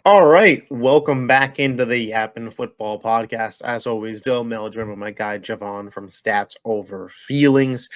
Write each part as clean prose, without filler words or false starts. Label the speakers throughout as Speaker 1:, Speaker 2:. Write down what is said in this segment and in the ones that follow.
Speaker 1: All right, welcome back into the Yappin Football Podcast. As always, Dylan, Mehl, joined by my guy JaVon from Stats Over Feelings.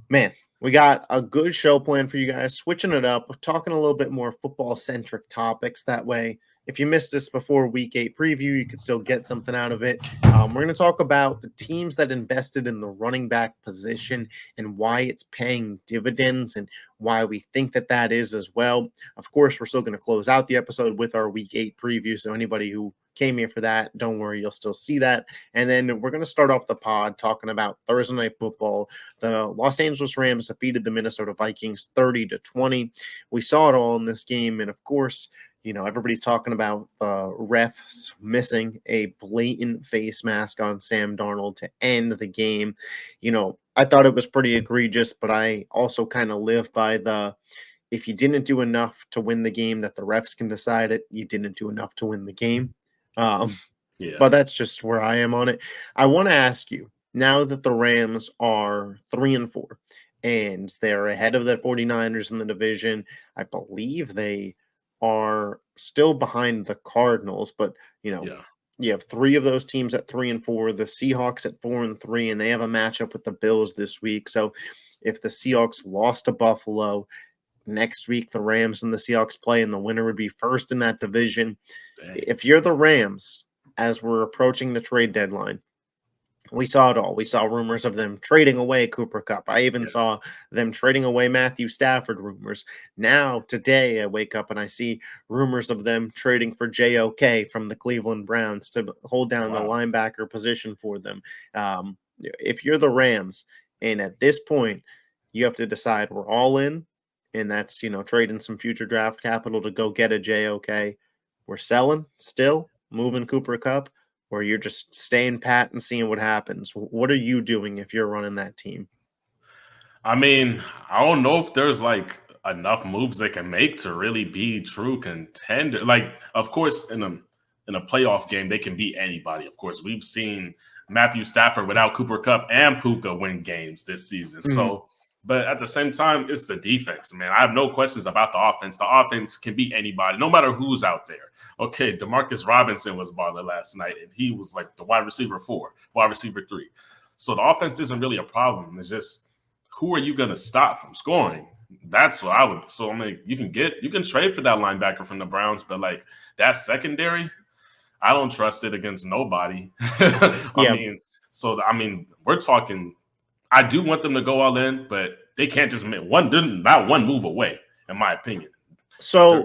Speaker 1: Man, we got a good show planned for you guys, switching it up, talking a little bit more football-centric topics. That way, if you missed this before Week 8 preview, you can still get something out of it. We're going to talk about the teams that invested in the running back position and why it's paying dividends and why we think that that is as well. Of course, we're still going to close out the episode with our Week 8 preview, so anybody who came here for that, don't worry, you'll still see that. And then we're going to start off the pod talking about Thursday Night Football. The Los Angeles Rams defeated the Minnesota Vikings 30-20. We saw it all in this game, and of course, you know, everybody's talking about the refs missing a blatant face mask on Sam Darnold to end the game. You know, I thought it was pretty egregious, but I also kind of live by the if you didn't do enough to win the game that the refs can decide it, you didn't do enough to win the game. But that's just where I am on it. I want to ask you, now that the Rams are 3-4 and they're ahead of the 49ers in the division, I believe they are still behind the Cardinals, but you know, you have three of those teams at 3-4, the Seahawks at 4-3, and they have a matchup with the Bills this week. So if the Seahawks lost to Buffalo, next week the Rams and the Seahawks play, and the winner would be first in that division. Dang. If you're the Rams, as we're approaching the trade deadline, we saw it all. We saw rumors of them trading away Cooper Kupp. I even saw them trading away Matthew Stafford rumors. Now, today, I wake up and I see rumors of them trading for JOK from the Cleveland Browns to hold down the linebacker position for them. If you're the Rams, and at this point, you have to decide we're all in, and that's, you know, trading some future draft capital to go get a JOK. We're selling still, moving Cooper Kupp, or you're just staying pat and seeing what happens. What are you doing if you're running that team?
Speaker 2: I mean, I don't know if there's like enough moves they can make to really be true contender. Like, of course, in a playoff game, they can beat anybody. Of course, we've seen Matthew Stafford without Cooper Kupp and Puka win games this season. Mm-hmm. So, but at the same time, it's the defense, man. I have no questions about the offense. The offense can beat anybody, no matter who's out there. Okay, Demarcus Robinson was balling last night, and he was like the wide receiver 4, wide receiver 3. So the offense isn't really a problem. It's just, who are you going to stop from scoring? That's what I would. So I mean, you can trade for that linebacker from the Browns, but like that secondary, I don't trust it against nobody. I mean, we're talking. I do want them to go all in, but they can't just make one. They're not one move away, in my opinion.
Speaker 1: So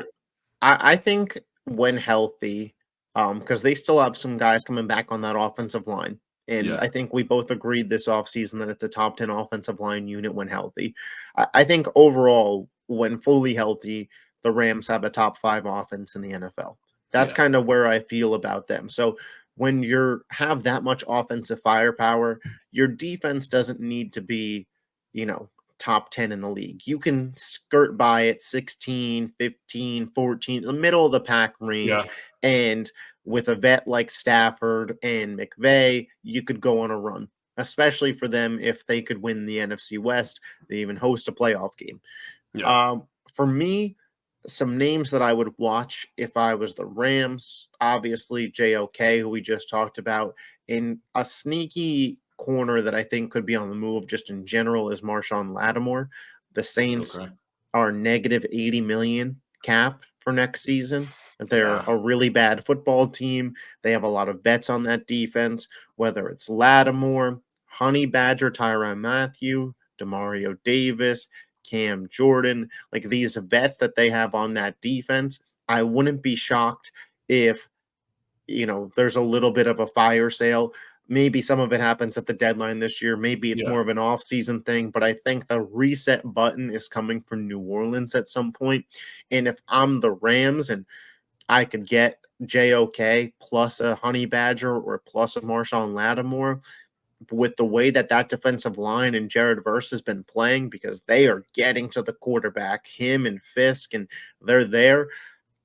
Speaker 1: I think when healthy, because they still have some guys coming back on that offensive line. And I think we both agreed this offseason that it's a top 10 offensive line unit when healthy. I think overall, when fully healthy, the Rams have a top 5 offense in the NFL. That's kind of where I feel about them. So when you have that much offensive firepower, your defense doesn't need to be, you know, top 10 in the league. You can skirt by at 16, 15, 14, the middle of the pack range. Yeah. And with a vet like Stafford and McVay, you could go on a run, especially for them if they could win the NFC West. They even host a playoff game. Yeah. For me, some names that I would watch if I was the Rams, obviously JOK, who we just talked about, in a sneaky corner that I think could be on the move just in general is Marshawn Lattimore. The Saints are negative $80 million cap for next season. They're a really bad football team. They have a lot of vets on that defense, whether it's Lattimore, Honey Badger, Tyrann Mathieu, Demario Davis, Cam Jordan, like these vets that they have on that defense. I wouldn't be shocked if, you know, there's a little bit of a fire sale. Maybe some of it happens at the deadline this year. Maybe it's more of an off-season thing, but I think the reset button is coming from New Orleans at some point. And if I'm the Rams and I could get JOK plus a Honey Badger or plus a Marshawn Lattimore, with the way that defensive line and Jared Verse has been playing, because they are getting to the quarterback, him and Fisk, and they're there.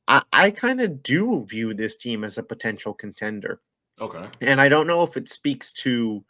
Speaker 1: I kind of do view this team as a potential contender.
Speaker 2: Okay.
Speaker 1: And I don't know if it speaks to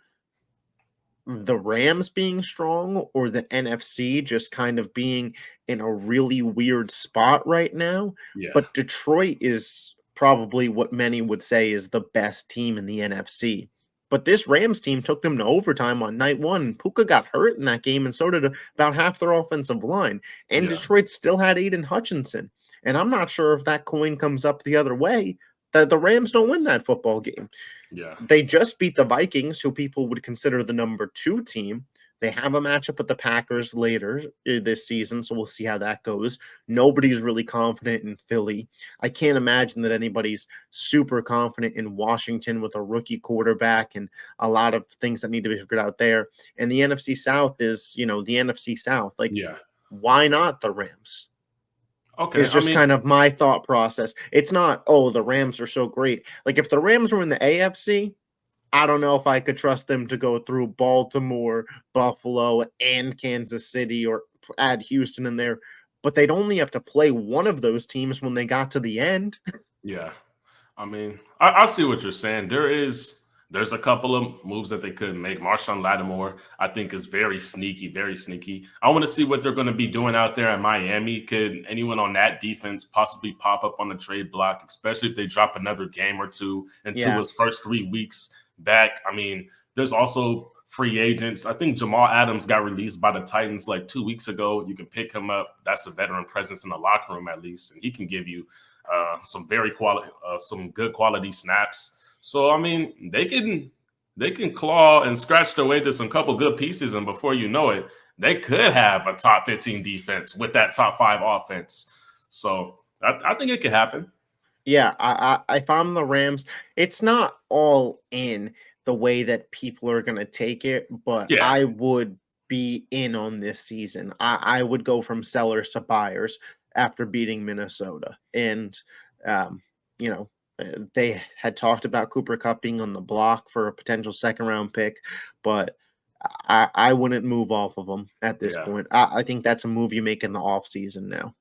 Speaker 1: the Rams being strong or the NFC just kind of being in a really weird spot right now.
Speaker 2: Yeah.
Speaker 1: But Detroit is probably what many would say is the best team in the NFC. But this Rams team took them to overtime on night one. Puka got hurt in that game, and so did about half their offensive line. And
Speaker 2: Yeah.
Speaker 1: Detroit still had Aiden Hutchinson. And I'm not sure if that coin comes up the other way, that the Rams don't win that football game.
Speaker 2: Yeah.
Speaker 1: They just beat the Vikings, who people would consider the number 2 team. They have a matchup with the Packers later this season, so we'll see how that goes. Nobody's really confident in Philly. I can't imagine that anybody's super confident in Washington with a rookie quarterback and a lot of things that need to be figured out there. And the NFC South is, the NFC South. Like,
Speaker 2: Yeah.
Speaker 1: why not the Rams?
Speaker 2: Okay.
Speaker 1: Is just kind of my thought process. It's not, oh, the Rams are so great. Like, if the Rams were in the AFC, I don't know if I could trust them to go through Baltimore, Buffalo, and Kansas City, or add Houston in there. But they'd only have to play one of those teams when they got to the end.
Speaker 2: Yeah. I mean, I see what you're saying. There's a couple of moves that they could make. Marshawn Lattimore, I think, is very sneaky, very sneaky. I want to see what they're going to be doing out there in Miami. Could anyone on that defense possibly pop up on the trade block, especially if they drop another game or two into his first 3 weeks back? I mean, there's also free agents. I think Jamal Adams got released by the Titans like 2 weeks ago. You can pick him up. That's a veteran presence in the locker room at least, and he can give you some good quality snaps. So I mean, they can claw and scratch their way to some couple good pieces, and before you know it, they could have a top 15 defense with that top 5 offense. So I think it could happen.
Speaker 1: Yeah, if I'm the Rams, it's not all in the way that people are going to take it, but
Speaker 2: Yeah.
Speaker 1: I would be in on this season. I would go from sellers to buyers after beating Minnesota. And, they had talked about Cooper Kupp being on the block for a potential second-round pick, but I wouldn't move off of them at this point. I think that's a move you make in the offseason now.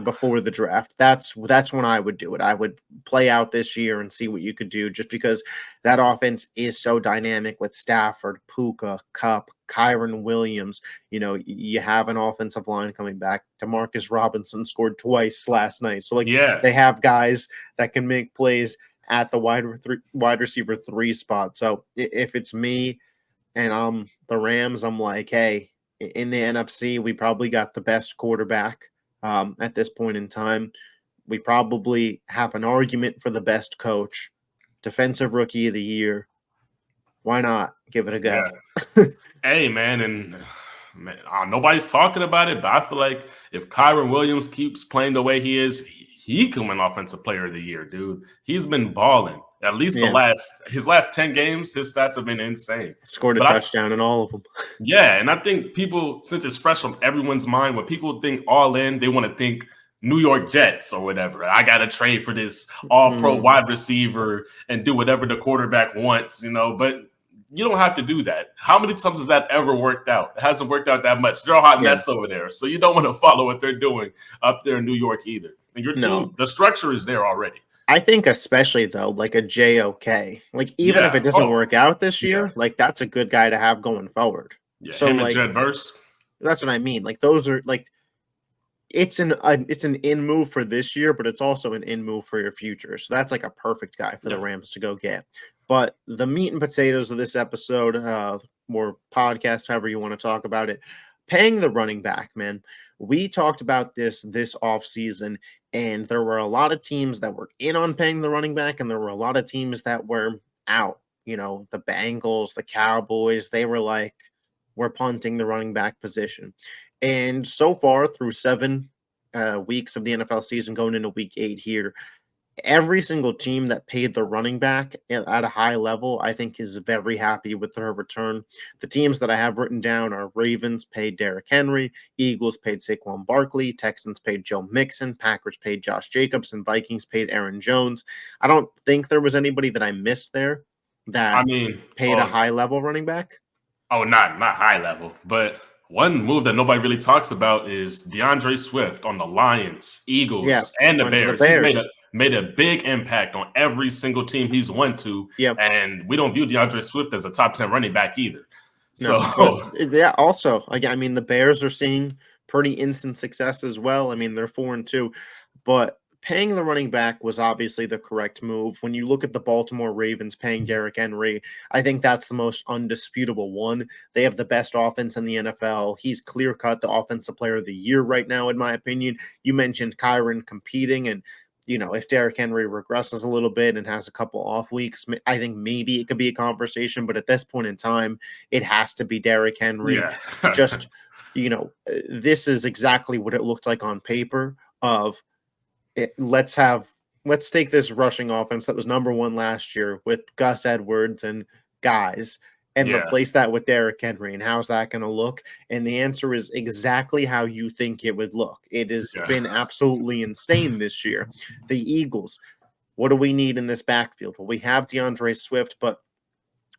Speaker 1: Before the draft. That's when I would do it. I would play out this year and see what you could do, just because that offense is so dynamic with Stafford, Puka, Kupp, Kyron Williams. You have an offensive line coming back. Demarcus Robinson scored twice last night. So they have guys that can make plays at the wide receiver 3 spot. So if it's me and I'm the Rams, I'm like, hey, in the NFC, we probably got the best quarterback. At this point in time, we probably have an argument for the best coach, defensive rookie of the year. Why not give it a go?
Speaker 2: Yeah. Hey, man, nobody's talking about it, but I feel like if Kyron Williams keeps playing the way he is, he can win Offensive Player of the Year, dude. He's been balling. At least his last 10 games, his stats have been insane.
Speaker 1: Scored a touchdown in all of them.
Speaker 2: Yeah, and I think people, since it's fresh on everyone's mind, when people think all in, they want to think New York Jets or whatever. I got to trade for this all-pro wide receiver and do whatever the quarterback wants, but you don't have to do that. How many times has that ever worked out? It hasn't worked out that much. They're a hot mess over there, so you don't want to follow what they're doing up there in New York either. And your team, the structure is there already.
Speaker 1: I think especially, though, like a JOK. Like, even if it doesn't work out this year, like, that's a good guy to have going forward.
Speaker 2: Yeah,
Speaker 1: so,
Speaker 2: him and Jed Verse.
Speaker 1: That's what I mean. Like, those are, like, it's an in move for this year, but it's also an in move for your future. So that's like a perfect guy for the Rams to go get. But the meat and potatoes of this episode, or podcast, however you want to talk about it, paying the running back, man. We talked about this offseason, and there were a lot of teams that were in on paying the running back, and there were a lot of teams that were out. The Bengals, the Cowboys, they were like, we're punting the running back position. And so far, through 7 weeks of the NFL season, going into week 8 here, every single team that paid the running back at a high level, I think, is very happy with their return. The teams that I have written down are Ravens paid Derrick Henry, Eagles paid Saquon Barkley, Texans paid Joe Mixon, Packers paid Josh Jacobs, and Vikings paid Aaron Jones. I don't think there was anybody that I missed there that paid a high-level running back.
Speaker 2: Oh, not high level, but one move that nobody really talks about is DeAndre Swift on the Lions, Eagles, and the Bears. He's made a big impact on every single team he's went to. And we don't view DeAndre Swift as a top 10 running back either. So
Speaker 1: No, but yeah, also, like, I mean, the Bears are seeing pretty instant success as well. I mean, they're 4-2, but paying the running back was obviously the correct move. When you look at the Baltimore Ravens paying Derrick Henry, I think that's the most undisputable one. They have the best offense in the NFL. He's clear cut the offensive player of the year right now, in my opinion. You mentioned Kyron competing, and if Derrick Henry regresses a little bit and has a couple off weeks, I think maybe it could be a conversation. But at this point in time, it has to be Derrick Henry.
Speaker 2: yeah.
Speaker 1: Just, this is exactly what it looked like on paper of it. Let's take this rushing offense that was number one last year with Gus Edwards and guys and
Speaker 2: Yeah.
Speaker 1: replace that with Derrick Henry. And how's that going to look? And the answer is exactly how you think it would look. It has
Speaker 2: Yeah.
Speaker 1: been absolutely insane this year. The Eagles, what do we need in this backfield? Well, we have DeAndre Swift, but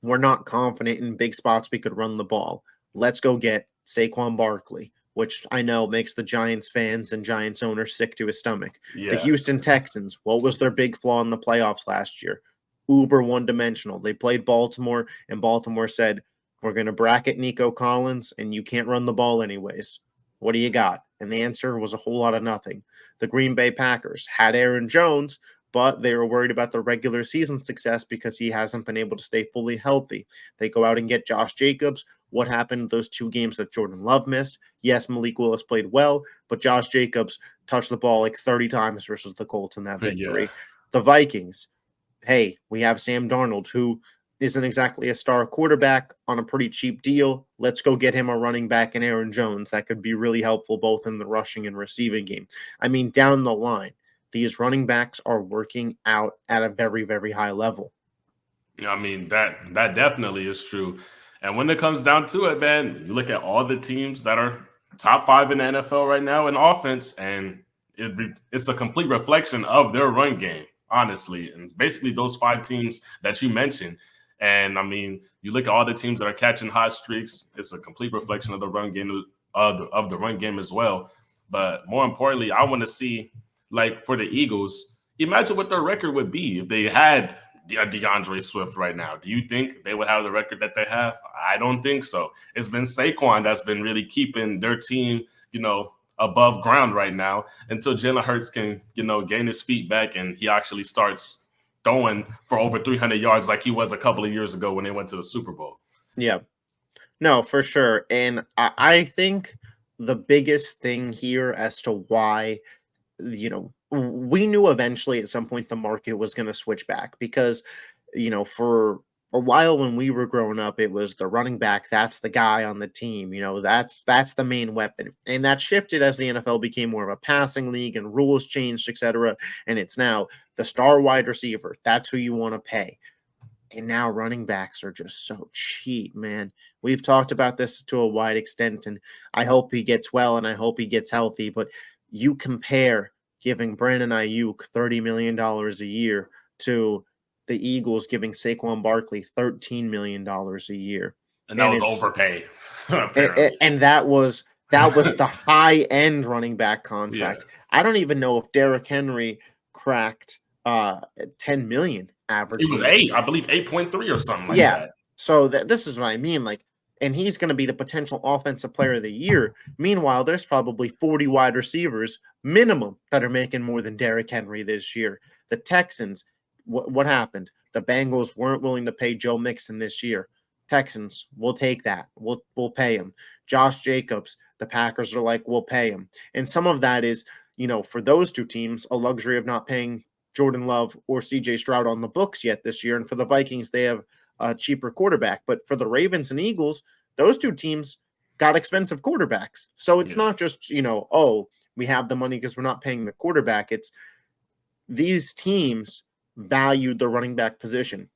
Speaker 1: we're not confident in big spots we could run the ball. Let's go get Saquon Barkley, which I know makes the Giants fans and Giants owners sick to his stomach. The
Speaker 2: Yeah.
Speaker 1: Houston Texans, what was their big flaw in the playoffs last year? Uber one-dimensional. They played Baltimore, and Baltimore said, we're going to bracket Nico Collins, and you can't run the ball anyways. What do you got? And the answer was a whole lot of nothing. The Green Bay Packers had Aaron Jones, but they were worried about the regular season success because he hasn't been able to stay fully healthy. They go out and get Josh Jacobs. What happened those 2 games that Jordan Love missed? Yes, Malik Willis played well, but Josh Jacobs touched the ball like 30 times versus the Colts in that
Speaker 2: Yeah.
Speaker 1: victory. The Vikings, hey, we have Sam Darnold, who isn't exactly a star quarterback on a pretty cheap deal. Let's go get him a running back in Aaron Jones. That could be really helpful both in the rushing and receiving game. I mean, down the line, these running backs are working out at a very, very high level.
Speaker 2: I mean, that definitely is true. And when it comes down to it, man, you look at all the teams that are top 5 in the NFL right now in offense, and it's a complete reflection of their run game, honestly. And basically those 5 teams that you mentioned. And I mean, you look at all the teams that are catching hot streaks, it's a complete reflection of the run game of the run game as well. But more importantly, I want to see, like, for the Eagles, imagine what their record would be if they had DeAndre Swift right now. Do you think they would have the record that they have? I don't think so. It's been Saquon that's been really keeping their team, above ground right now until Jalen Hurts can, gain his feet back and he actually starts throwing for over 300 yards like he was a couple of years ago when they went to the Super Bowl.
Speaker 1: Yeah. No, for sure. And I think the biggest thing here as to why, we knew eventually at some point the market was going to switch back because, for a while when we were growing up, it was the running back. That's the guy on the team. That's the main weapon. And that shifted as the NFL became more of a passing league and rules changed, etc. And it's now the star wide receiver. That's who you want to pay. And now running backs are just so cheap, man. We've talked about this to a wide extent, and I hope he gets well and I hope he gets healthy. But you compare giving Brandon Ayuk $30 million a year to the Eagles giving Saquon Barkley $13 million a year.
Speaker 2: And that was overpay, apparently.
Speaker 1: And that was the high end running back contract.
Speaker 2: Yeah.
Speaker 1: I don't even know if Derrick Henry cracked 10 million average.
Speaker 2: It was 8, I believe 8.3 or something like that.
Speaker 1: So this is what I mean. Like, and he's going to be the potential offensive player of the year. Meanwhile, there's probably 40 wide receivers minimum that are making more than Derrick Henry this year. The Texans, what happened? The Bengals weren't willing to pay Joe Mixon this year. Texans, we'll take that. We'll pay him. Josh Jacobs, the Packers are like, we'll pay him. And some of that is, for those 2 teams, a luxury of not paying Jordan Love or CJ Stroud on the books yet this year. And for the Vikings, they have a cheaper quarterback. But for the Ravens and Eagles, those 2 teams got expensive quarterbacks. So it's not just, we have the money because we're not paying the quarterback. It's these teams valued the running back position.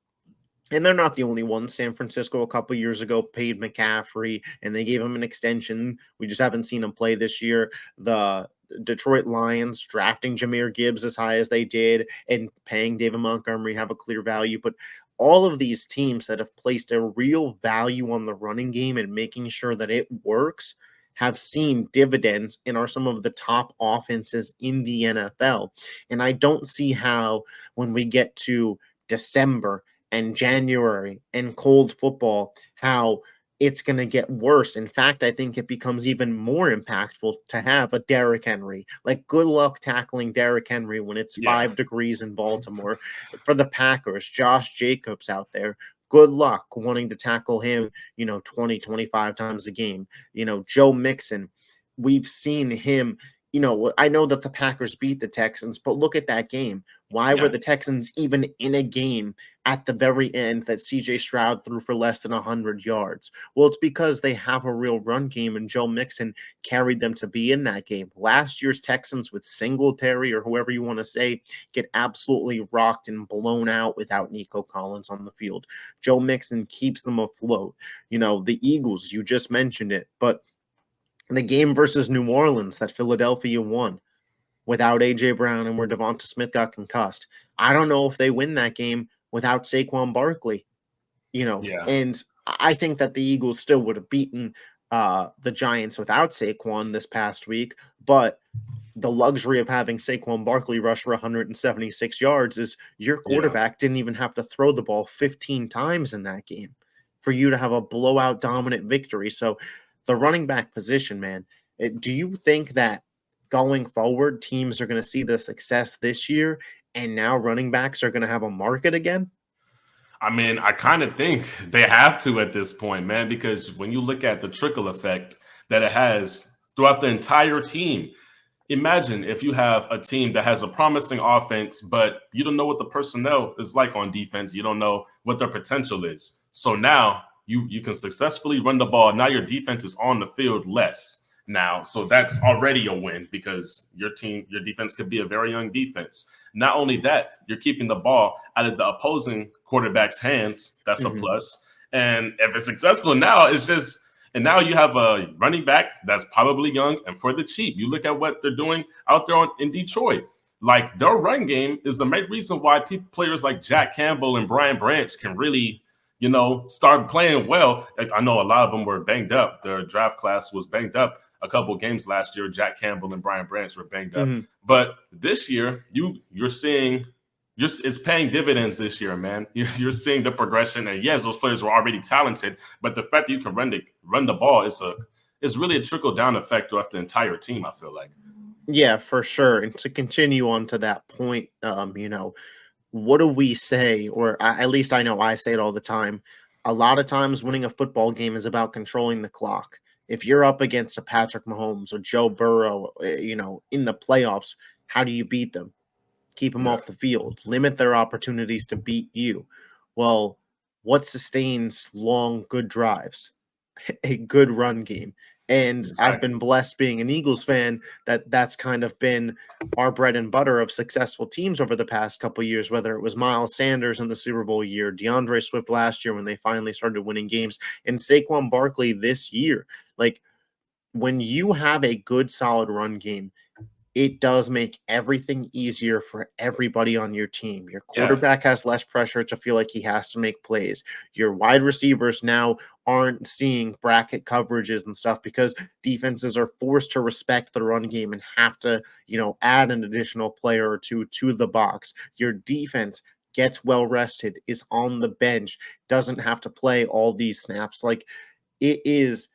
Speaker 1: And they're not the only ones. San Francisco a couple years ago paid McCaffrey, and they gave him an extension. We just haven't seen him play this year. The Detroit Lions drafting Jahmyr Gibbs as high as they did and paying David Montgomery have a clear value. But all of these teams that have placed a real value on the running game and making sure that it works have seen dividends and are some of the top offenses in the NFL. And I don't see how when we get to December and January and cold football, how it's going to get worse. In fact, I think it becomes even more impactful to have a Derrick Henry. Like, good luck tackling Derrick Henry when it's
Speaker 2: Yeah.
Speaker 1: 5 degrees in Baltimore. For the Packers, Josh Jacobs out there, good luck wanting to tackle him, 20, 25 times a game. Joe Mixon, we've seen him. I know that the Packers beat the Texans, but look at that game. Why were
Speaker 2: Yeah.
Speaker 1: the Texans even in a game at the very end that CJ Stroud threw for less than 100 yards? Well, it's because they have a real run game, and Joe Mixon carried them to be in that game. Last year's Texans with Singletary, or whoever you want to say, get absolutely rocked and blown out without Nico Collins on the field. Joe Mixon keeps them afloat. The Eagles, you just mentioned it, but the game versus New Orleans that Philadelphia won without A.J. Brown and where Devonta Smith got concussed, I don't know if they win that game without Saquon Barkley.
Speaker 2: Yeah.
Speaker 1: And I think that the Eagles still would have beaten the Giants without Saquon this past week, but the luxury of having Saquon Barkley rush for 176 yards is your
Speaker 2: Yeah.
Speaker 1: quarterback didn't even have to throw the ball 15 times in that game for you to have a blowout dominant victory. So the running back position, man, do you think that going forward, teams are going to see the success this year and now running backs are going to have a market again?
Speaker 2: I mean, I kind of think they have to at this point, man, because when you look at the trickle effect that it has throughout the entire team, imagine if you have a team that has a promising offense, but you don't know what the personnel is like on defense. You don't know what their potential is. So now you can successfully run the ball. Now your defense is on the field less now. So that's already a win because your defense could be a very young defense. Not only that, you're keeping the ball out of the opposing quarterback's hands. That's a plus. And if it's successful now, it's just – and now you have a running back that's probably young and for the cheap. You look at what they're doing out there in Detroit. Like, their run game is the main reason why players like Jack Campbell and Brian Branch can really, start playing well. I know a lot of them were banged up. Their draft class was banged up a couple of games last year. Jack Campbell and Brian Branch were banged up. But this year, you're seeing it's paying dividends this year, man. You're seeing the progression, and yes, those players were already talented, but the fact that you can run the ball is really a trickle down effect throughout the entire team. I feel like.
Speaker 1: Yeah, for sure. And to continue on to that point, what do we say, or at least I know I say it all the time. A lot of times winning a football game is about controlling the clock. If you're up against a Patrick Mahomes or Joe Burrow, in the playoffs, how do you beat them? Keep them off the field, limit their opportunities to beat you. Well, what sustains long, good drives? A good run game. And
Speaker 2: Exactly.
Speaker 1: I've been blessed being an Eagles fan that's kind of been our bread and butter of successful teams over the past couple of years, whether it was Miles Sanders in the Super Bowl year, DeAndre Swift last year when they finally started winning games, and Saquon Barkley this year. Like, when you have a good, solid run game, it does make everything easier for everybody on your team. Your quarterback has less pressure to feel like he has to make plays. Your wide receivers now aren't seeing bracket coverages and stuff because defenses are forced to respect the run game and have to, add an additional player or two to the box. Your defense gets well rested, is on the bench, doesn't have to play all these snaps. Like, it is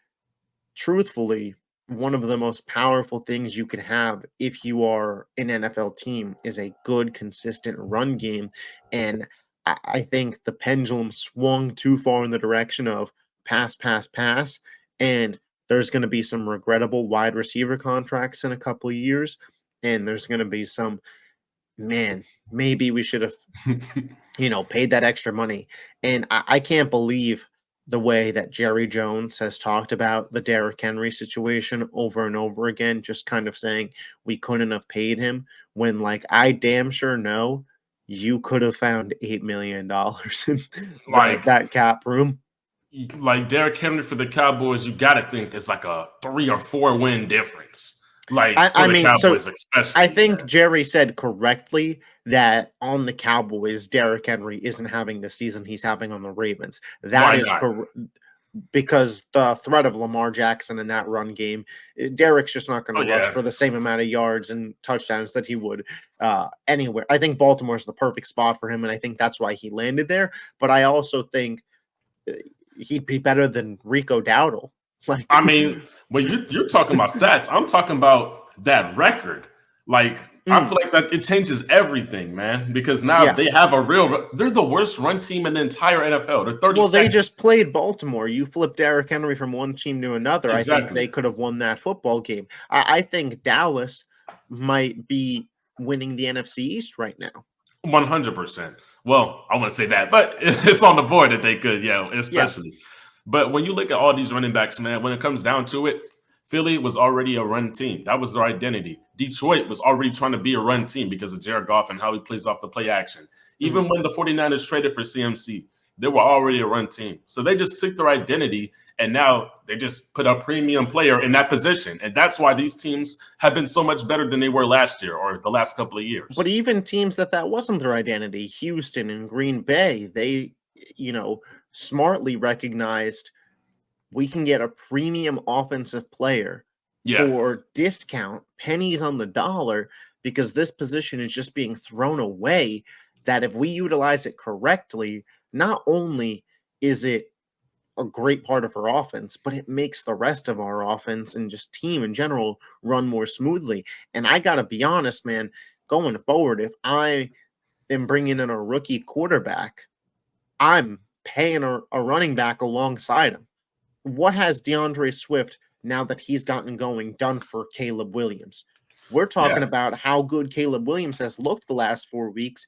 Speaker 1: truthfully one of the most powerful things you can have if you are an NFL team is a good, consistent run game. And I think the pendulum swung too far in the direction of pass, pass, pass. And there's going to be some regrettable wide receiver contracts in a couple of years. And there's going to be some, man, maybe we should have, paid that extra money. And I can't believe the way that Jerry Jones has talked about the Derrick Henry situation over and over again, just kind of saying we couldn't have paid him when, like, I damn sure know you could have found $8 million in that cap room.
Speaker 2: Like Derrick Henry for the Cowboys, you got to think it's like a 3 or 4 win difference. Like, for the Cowboys, especially.
Speaker 1: I think Jerry said correctly that on the Cowboys, Derrick Henry isn't having the season he's having on the Ravens. That is correct because the threat of Lamar Jackson in that run game, Derrick's just not going to rush for the same amount of yards and touchdowns that he would anywhere. I think Baltimore's the perfect spot for him, and I think that's why he landed there. But I also think he'd be better than Rico Dowdle. Like,
Speaker 2: I mean, when you're talking about stats, I'm talking about that record. Like, I feel like that it changes everything, man, because now they have they're the worst run team in the entire NFL. They're 32nd.
Speaker 1: Well, they just played Baltimore. You flip Derrick Henry from one team to another.
Speaker 2: Exactly.
Speaker 1: I think they could have won that football game. I think Dallas might be winning the NFC East right now.
Speaker 2: 100%. Well, I want to say that, but it's on the board that they could, especially. Yeah. But when you look at all these running backs, man, when it comes down to it, Philly was already a run team. That was their identity. Detroit was already trying to be a run team because of Jared Goff and how he plays off the play action. Even when the 49ers traded for CMC, they were already a run team. So they just took their identity, and now they just put a premium player in that position. And that's why these teams have been so much better than they were last year or the last couple of years.
Speaker 1: But even teams that wasn't their identity, Houston and Green Bay, they, smartly recognized we can get a premium offensive player for discount, pennies on the dollar, because this position is just being thrown away, that if we utilize it correctly, not only is it a great part of our offense, but it makes the rest of our offense and just team in general run more smoothly. And I got to be honest, man, going forward, if I am bringing in a rookie quarterback, I'm paying a running back alongside him. What has DeAndre Swift, now that he's gotten going, done for Caleb Williams? We're talking about how good Caleb Williams has looked the last 4 weeks.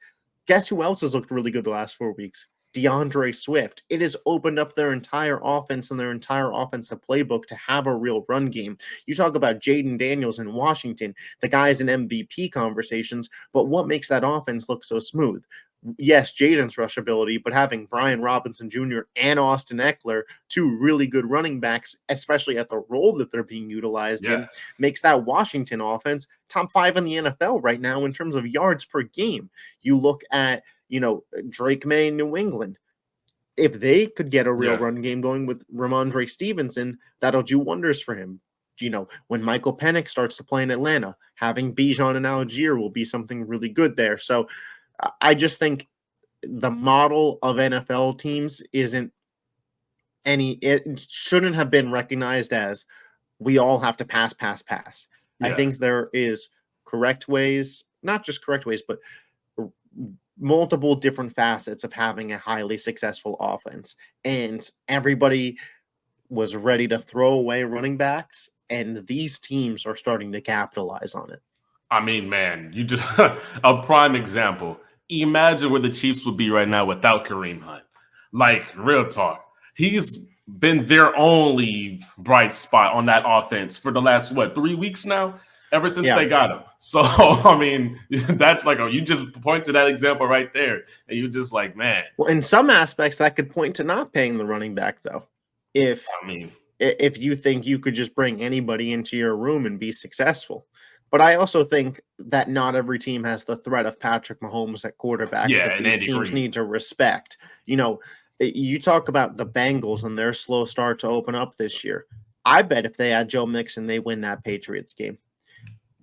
Speaker 1: Guess who else has looked really good the last 4 weeks? DeAndre Swift. It has opened up their entire offense and their entire offensive playbook to have a real run game. You talk about Jaden Daniels in Washington, the guy's in MVP conversations, but what makes that offense look so smooth? Yes, Jaden's rush ability, but having Brian Robinson Jr. and Austin Eckler, two really good running backs, especially at the role that they're being utilized in, makes that Washington offense top 5 in the NFL right now in terms of yards per game. You look at, Drake May in New England. If they could get a real run game going with Ramondre Stevenson, that'll do wonders for him. When Michael Penix starts to play in Atlanta, having Bijan and Algier will be something really good there. So I just think the model of NFL teams it shouldn't have been recognized as we all have to pass. I think there is correct ways, not just correct ways, but multiple different facets of having a highly successful offense. And everybody was ready to throw away running backs, and these teams are starting to capitalize on it.
Speaker 2: I mean, man, you just a prime example. Imagine where the Chiefs would be right now without Kareem Hunt. Like, real talk. He's been their only bright spot on that offense for the last, 3 weeks now? Ever since they got him. So, I mean, that's like, you just point to that example right there, and you're just like, man.
Speaker 1: Well, in some aspects, that could point to not paying the running back, though. If you think you could just bring anybody into your room and be successful. But I also think that not every team has the threat of Patrick Mahomes at quarterback that these teams need to respect. You talk about the Bengals and their slow start to open up this year. I bet if they had Joe Mixon, they win that Patriots game.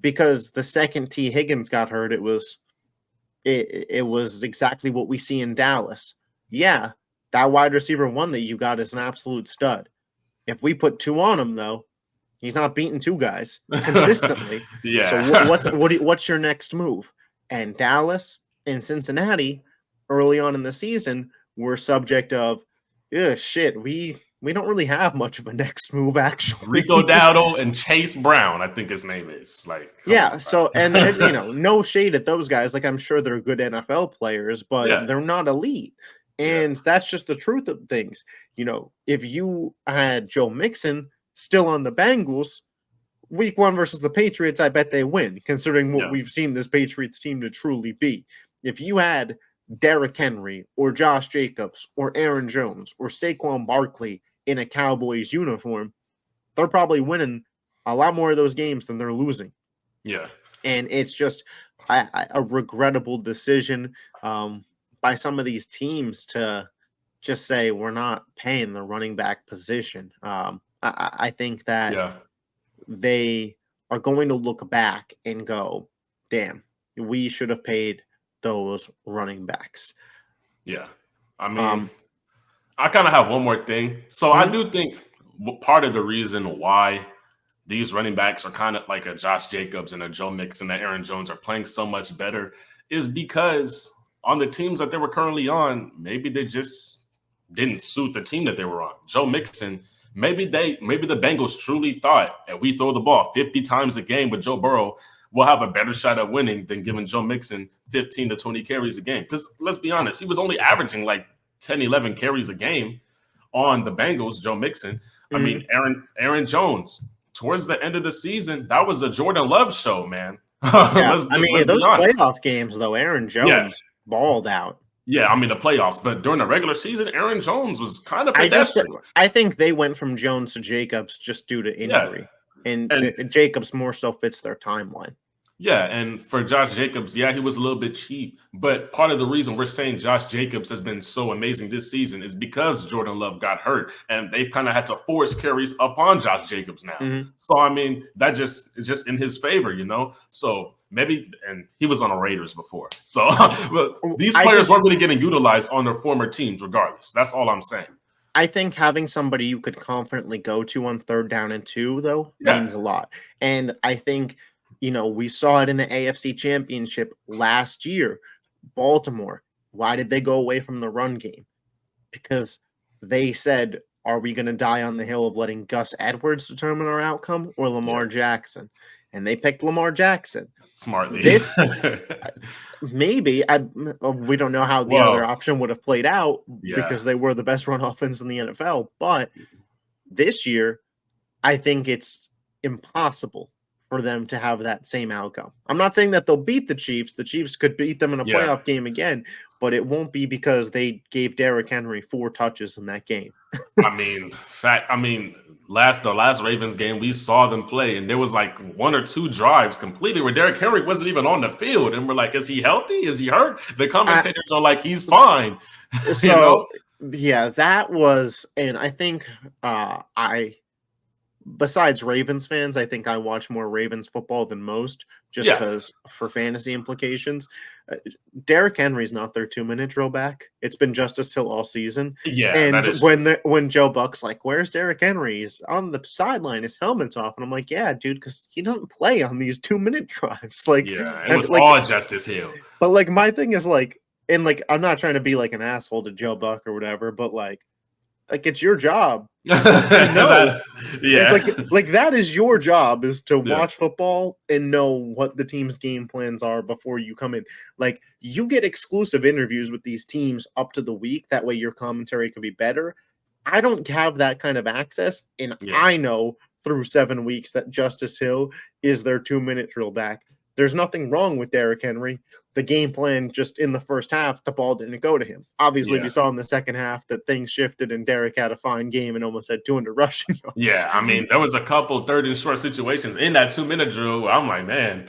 Speaker 1: Because the second T. Higgins got hurt, it was exactly what we see in Dallas. Yeah, that wide receiver one that you got is an absolute stud. If we put 2 on him, though, he's not beating 2 guys consistently. So what's your next move? And Dallas and Cincinnati early on in the season were subject of, we don't really have much of a next move, actually.
Speaker 2: Rico Dowdle and Chase Brown, I think his name is.
Speaker 1: No shade at those guys. Like, I'm sure they're good NFL players, but they're not elite. And that's just the truth of things. If you had Joe Mixon still on the Bengals, week 1 versus the Patriots, I bet they win, considering what we've seen this Patriots team to truly be. If you had Derrick Henry or Josh Jacobs or Aaron Jones or Saquon Barkley in a Cowboys uniform, they're probably winning a lot more of those games than they're losing.
Speaker 2: Yeah.
Speaker 1: And it's just a regrettable decision by some of these teams to just say we're not paying the running back position. I think that they are going to look back and go, damn, we should have paid those running backs.
Speaker 2: Yeah. I mean, I kind of have one more thing. So I
Speaker 1: Mhm.
Speaker 2: do think part of the reason why these running backs are kind of like a Josh Jacobs and a Joe Mixon and Aaron Jones are playing so much better is because on the teams that they were currently on, maybe they just didn't suit the team that they were on. Joe Mixon, maybe the Bengals truly thought if we throw the ball 50 times a game with Joe Burrow, we'll have a better shot at winning than giving Joe Mixon 15 to 20 carries a game. Because let's be honest, he was only averaging like 10, 11 carries a game on the Bengals, Joe Mixon. I mean,
Speaker 1: Mhm.
Speaker 2: Aaron Jones, towards the end of the season, that was the Jordan Love show, man.
Speaker 1: Yeah,
Speaker 2: let's
Speaker 1: I mean,
Speaker 2: let's be
Speaker 1: those
Speaker 2: honest.
Speaker 1: playoff games, though, Aaron
Speaker 2: Yeah,
Speaker 1: Jones balled out.
Speaker 2: yeah. I mean the playoffs, but during the regular season, Aaron Jones was kind of
Speaker 1: I just
Speaker 2: pedestrian.
Speaker 1: I think they went from Jones to Jacobs just due to
Speaker 2: Yeah,
Speaker 1: injury, and
Speaker 2: and
Speaker 1: Jacobs more so fits their timeline.
Speaker 2: yeah, and for Josh Jacobs, yeah, he was a little bit cheap. But part of the reason we're saying Josh Jacobs has been so amazing this season is because Jordan Love got hurt, and they've kind of had to force carries upon Josh Jacobs now.
Speaker 1: Mhm.
Speaker 2: So I mean, that just in his favor, you know. So maybe, and he was on the Raiders before. So but these
Speaker 1: I
Speaker 2: players
Speaker 1: just
Speaker 2: weren't really getting utilized on their former teams, regardless. That's all I'm saying.
Speaker 1: I think having somebody you could confidently go to on 3rd down and 2, though,
Speaker 2: Yeah,
Speaker 1: means a lot, and I think, we saw it in the AFC Championship last year. Baltimore, why did they go away from the run game? Because they said, "Are we gonna die on the hill of letting Gus Edwards determine our outcome or
Speaker 2: yeah,
Speaker 1: Lamar Jackson?" And they picked Lamar Jackson.
Speaker 2: smartly.
Speaker 1: This maybe we don't know how the other
Speaker 2: Well,
Speaker 1: option would have played out
Speaker 2: yeah.
Speaker 1: because they were the best run offense in the NFL, but this year, I think it's impossible for them to have that same outcome. I'm not saying that they'll beat the Chiefs. The Chiefs could beat them in a
Speaker 2: Yeah,
Speaker 1: playoff game again, but it won't be because they gave Derrick Henry 4 touches in that game.
Speaker 2: I mean, the last Ravens game, we saw them play, and there was like one or two drives completed where Derrick Henry wasn't even on the field, and we're like, "Is he healthy? Is he hurt?" The
Speaker 1: I,
Speaker 2: commentators are like, "He's fine," you
Speaker 1: so
Speaker 2: know.
Speaker 1: yeah, that was, and I think I besides Ravens fans, I think I watch more Ravens football than most just
Speaker 2: Yeah,
Speaker 1: because for fantasy implications. Uh, Derrick Henry's not their 2-minute drill back. It's been Justice Hill all season.
Speaker 2: yeah,
Speaker 1: And
Speaker 2: that is true.
Speaker 1: when Joe Buck's like, "Where's Derrick Henry?" He's on the sideline, his helmet's off, and I'm like, "Yeah, dude, because he doesn't play on these 2-minute drives." Like,
Speaker 2: Yeah, it
Speaker 1: and
Speaker 2: was
Speaker 1: like,
Speaker 2: all Justice Hill.
Speaker 1: but like my thing is like, and like I'm not trying to be like an asshole to Joe Buck or whatever, but like it's your job to know.
Speaker 2: that,
Speaker 1: It's
Speaker 2: yeah,
Speaker 1: like that is your job, is to
Speaker 2: yeah,
Speaker 1: watch football and know what the team's game plans are before you come in. Like, you get exclusive interviews with these teams up to the week, that way your commentary can be better. I don't have that kind of access, and
Speaker 2: yeah,
Speaker 1: I know through 7 weeks that Justice Hill is their 2-minute drill back. There's nothing wrong with Derrick Henry. The game plan just in the first half, the ball didn't go to him. Obviously, we
Speaker 2: yeah.
Speaker 1: saw in the second half that things shifted and Derrick had a fine game and almost had 200 rushing yards.
Speaker 2: Yeah, I mean, there was a couple third and short situations in that 2 minute drill where I'm like, man,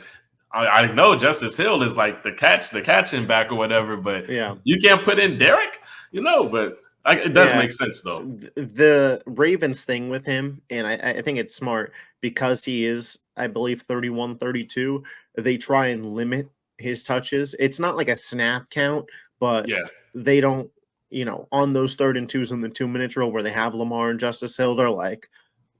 Speaker 2: I know Justice Hill is like the catching back or whatever, but
Speaker 1: Yeah.
Speaker 2: you can't put in Derek, But it does
Speaker 1: Yeah.
Speaker 2: make sense though.
Speaker 1: The Ravens thing with him, and I think it's smart because he is, I believe, 31, 32. They try and limit his touches. It's not like a snap count, but
Speaker 2: Yeah,
Speaker 1: they don't, on those 3rd and 2s in the 2-minute drill where they have Lamar and Justice Hill, they're like,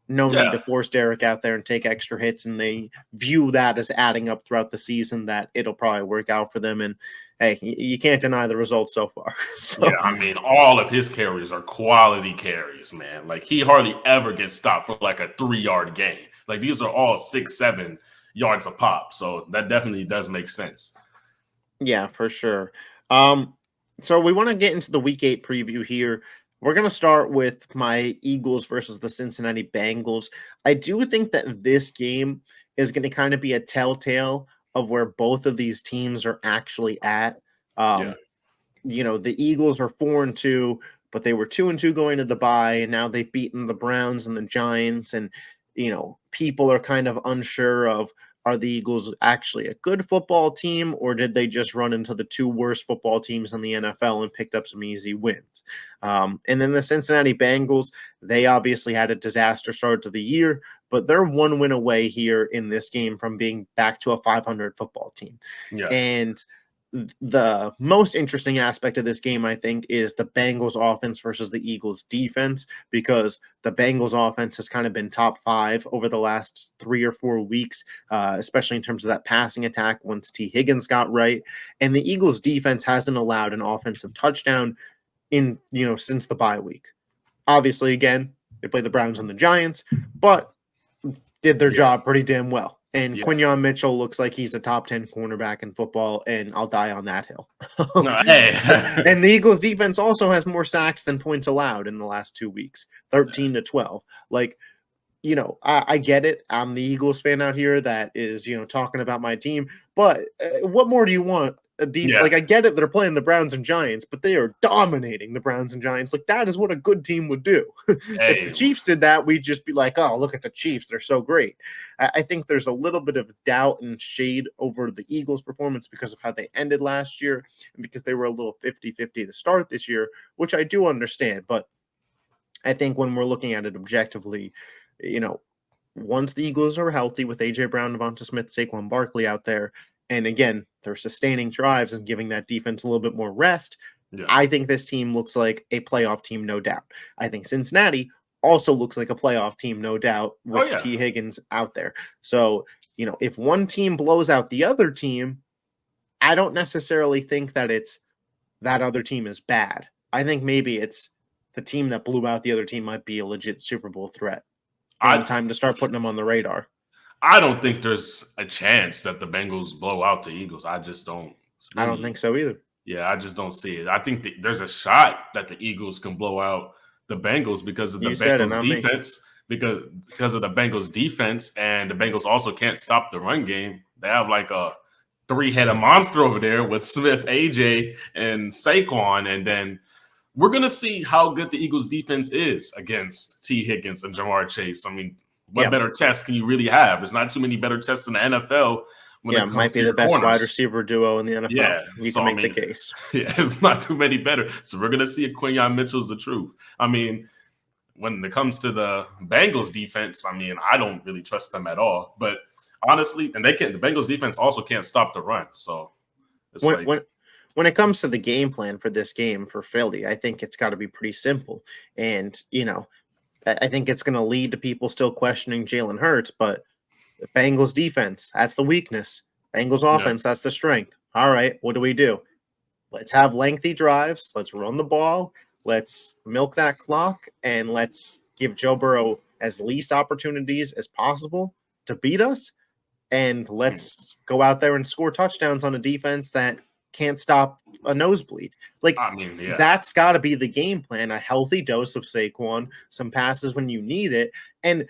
Speaker 1: no need
Speaker 2: yeah,
Speaker 1: to force Derek out there and take extra hits, and they view that as adding up throughout the season, that it'll probably work out for them. And hey, you can't deny the results so far.
Speaker 2: yeah.
Speaker 1: So
Speaker 2: I mean, all of his carries are quality carries, man. Like he hardly ever gets stopped for like a 3 yard gain. Like these are all 6, 7 yards a pop. So that definitely does make sense.
Speaker 1: yeah, for sure. Um, so we want to get into the week 8 preview here. We're going to start with my Eagles versus the Cincinnati Bengals. I do think that this game is going to kind of be a telltale of where both of these teams are actually at.
Speaker 2: Yeah,
Speaker 1: Um, the Eagles are 4-2, but they were 2-2 going to the bye, and now they've beaten the Browns and the Giants, and people are kind of unsure of, are the Eagles actually a good football team, or did they just run into the 2 worst football teams in the NFL and picked up some easy wins? And then the Cincinnati Bengals, they obviously had a disaster start to the year, but they're 1 win away here in this game from being back to a 500 football team.
Speaker 2: yeah,
Speaker 1: And the most interesting aspect of this game, I think, is the Bengals offense versus the Eagles defense, because the Bengals offense has kind of been top 5 over the last 3 or 4 weeks, especially in terms of that passing attack once T. Higgins got right. And the Eagles defense hasn't allowed an offensive touchdown since the bye week. Obviously, again, they played the Browns and the Giants, but did their job pretty damn well. And Quinyon Mitchell looks like he's a top 10 cornerback in football, and I'll die on that hill. And the Eagles defense also has more sacks than points allowed in the last 2 weeks, 13 to 12. Like, I get it. I'm the Eagles fan out here that is, talking about my team, but what more do you want? Like, I get it, they're playing the Browns and Giants, but they are dominating the Browns and Giants. Like, that is what a good team would do. If the Chiefs did that, we'd just be like, oh, look at the Chiefs, they're so great. I think there's a little bit of doubt and shade over the Eagles' performance because of how they ended last year and because they were a little 50-50 to start this year, which I do understand. But I think when we're looking at it objectively, once the Eagles are healthy with A.J. Brown, Devonta Smith, Saquon Barkley out there, and again, they're sustaining drives and giving that defense a little bit more rest, I think this team looks like a playoff team, no doubt. I think Cincinnati also looks like a playoff team, no doubt, with T. Higgins out there. So, if one team blows out the other team, I don't necessarily think that it's that other team is bad. I think maybe it's the team that blew out the other team might be a legit Super Bowl threat. Time to start putting them on the radar.
Speaker 2: I don't think there's a chance that the Bengals blow out the Eagles. I just don't.
Speaker 1: I don't think so either.
Speaker 2: Yeah, I just don't see it. I think there's a shot that the Eagles can blow out the Bengals because of the Bengals defense. Because of the Bengals defense, and the Bengals also can't stop the run game. They have like a 3-headed monster over there with Smith, AJ, and Saquon, and then we're gonna see how good the Eagles defense is against T. Higgins and Jamar Chase. I mean, what better test can you really have? There's not too many better tests in the NFL.
Speaker 1: It might be the best wide receiver duo in the NFL.
Speaker 2: Yeah,
Speaker 1: you can make the case.
Speaker 2: Yeah, it's not too many better. So we're gonna see if Quinyon Mitchell's the truth. I mean, when it comes to the Bengals defense, I mean, I don't really trust them at all. But honestly, and the Bengals defense also can't stop the run. So it's
Speaker 1: when it comes to the game plan for this game for Philly, I think it's got to be pretty simple. And, I think it's going to lead to people still questioning Jalen Hurts, but the Bengals defense, that's the weakness. Bengals offense, that's the strength. All right, what do? Let's have lengthy drives. Let's run the ball. Let's milk that clock, and let's give Joe Burrow as least opportunities as possible to beat us. And let's go out there and score touchdowns on a defense that can't stop a nosebleed. Like, that's got to be the game plan. A healthy dose of Saquon, some passes when you need it. And,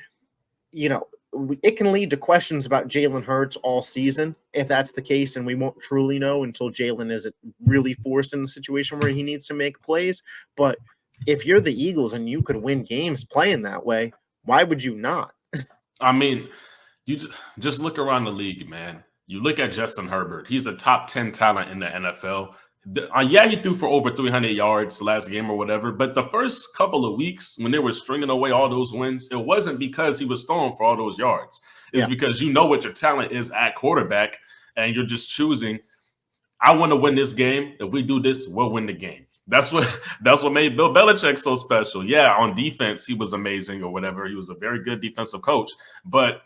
Speaker 1: it can lead to questions about Jalen Hurts all season if that's the case, and we won't truly know until Jalen is really forced in a situation where he needs to make plays. But if you're the Eagles and you could win games playing that way, why would you not?
Speaker 2: I mean, you just look around the league, man. You look at Justin Herbert. He's a top 10 talent in the NFL. He threw for over 300 yards last game or whatever. But the first couple of weeks when they were stringing away all those wins, it wasn't because he was throwing for all those yards. It's because you know what your talent is at quarterback, and you're just choosing, I want to win this game. If we do this, we'll win the game. That's what made Bill Belichick so special. Yeah, on defense, he was amazing or whatever. He was a very good defensive coach. But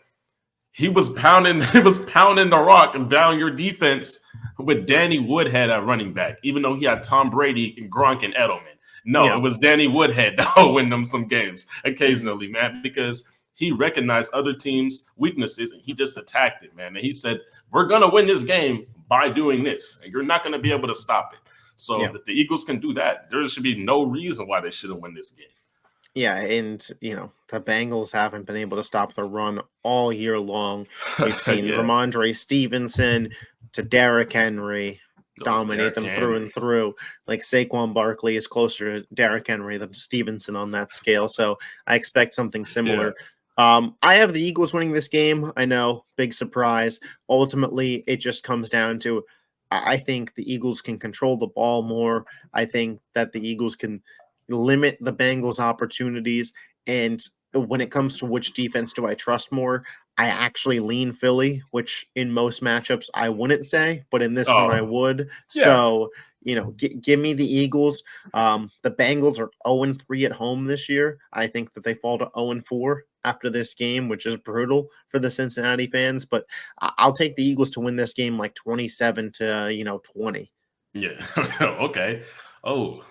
Speaker 2: he was pounding the rock down your defense with Danny Woodhead at running back, even though he had Tom Brady and Gronk and Edelman. It was Danny Woodhead that would win them some games occasionally, man, because he recognized other teams' weaknesses and he just attacked it, man. And he said, we're going to win this game by doing this, and you're not going to be able to stop it. So if the Eagles can do that, there should be no reason why they shouldn't win this game.
Speaker 1: Yeah, and, the Bengals haven't been able to stop the run all year long. We've seen Ramondre Stevenson to Derrick Henry dominate them through and through. Like, Saquon Barkley is closer to Derrick Henry than Stevenson on that scale, so I expect something similar. I have the Eagles winning this game. I know, big surprise. Ultimately, it just comes down to, I think the Eagles can control the ball more. I think that the Eagles can limit the Bengals' opportunities. And when it comes to which defense do I trust more, I actually lean Philly, which in most matchups I wouldn't say, but in this one I
Speaker 2: Oh,
Speaker 1: would.
Speaker 2: yeah.
Speaker 1: So, give me the Eagles. The Bengals are 0-3 at home this year. I think that they fall to 0-4 after this game, which is brutal for the Cincinnati fans. But I'll take the Eagles to win this game like 27 to 20.
Speaker 2: Yeah. Okay. Oh,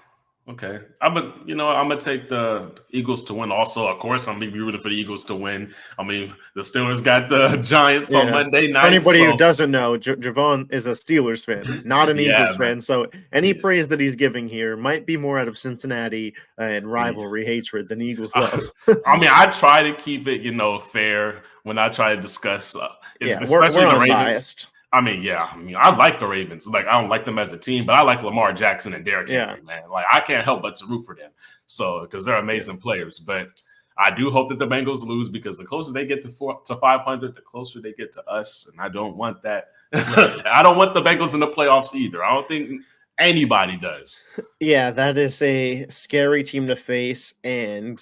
Speaker 2: okay. I'm gonna take the Eagles to win. Also, of course, I'm gonna be rooting for the Eagles to win. I mean, the Steelers got the Giants on
Speaker 1: Yeah.
Speaker 2: Monday
Speaker 1: For
Speaker 2: night,
Speaker 1: anybody who
Speaker 2: so
Speaker 1: doesn't know, JaVon is a Steelers fan, not an
Speaker 2: yeah,
Speaker 1: Eagles
Speaker 2: man.
Speaker 1: fan. So any
Speaker 2: Yeah,
Speaker 1: praise that he's giving here might be more out of Cincinnati and
Speaker 2: yeah.
Speaker 1: rivalry hatred than Eagles love.
Speaker 2: I mean, I try to keep it, fair when I try to discuss,
Speaker 1: Yeah, we're
Speaker 2: especially the Ravens.
Speaker 1: unbiased.
Speaker 2: I mean, yeah, I like the Ravens. Like, I don't like them as a team, but I like Lamar Jackson and Derrick
Speaker 1: Yeah.
Speaker 2: Henry, man. Like, I can't help but to root for them. So, because they're amazing players. But I do hope that the Bengals lose because the closer they get to 500, the closer they get to us. And I don't want that. I don't want the Bengals in the playoffs either. I don't think anybody does.
Speaker 1: Yeah, that is a scary team to face. And,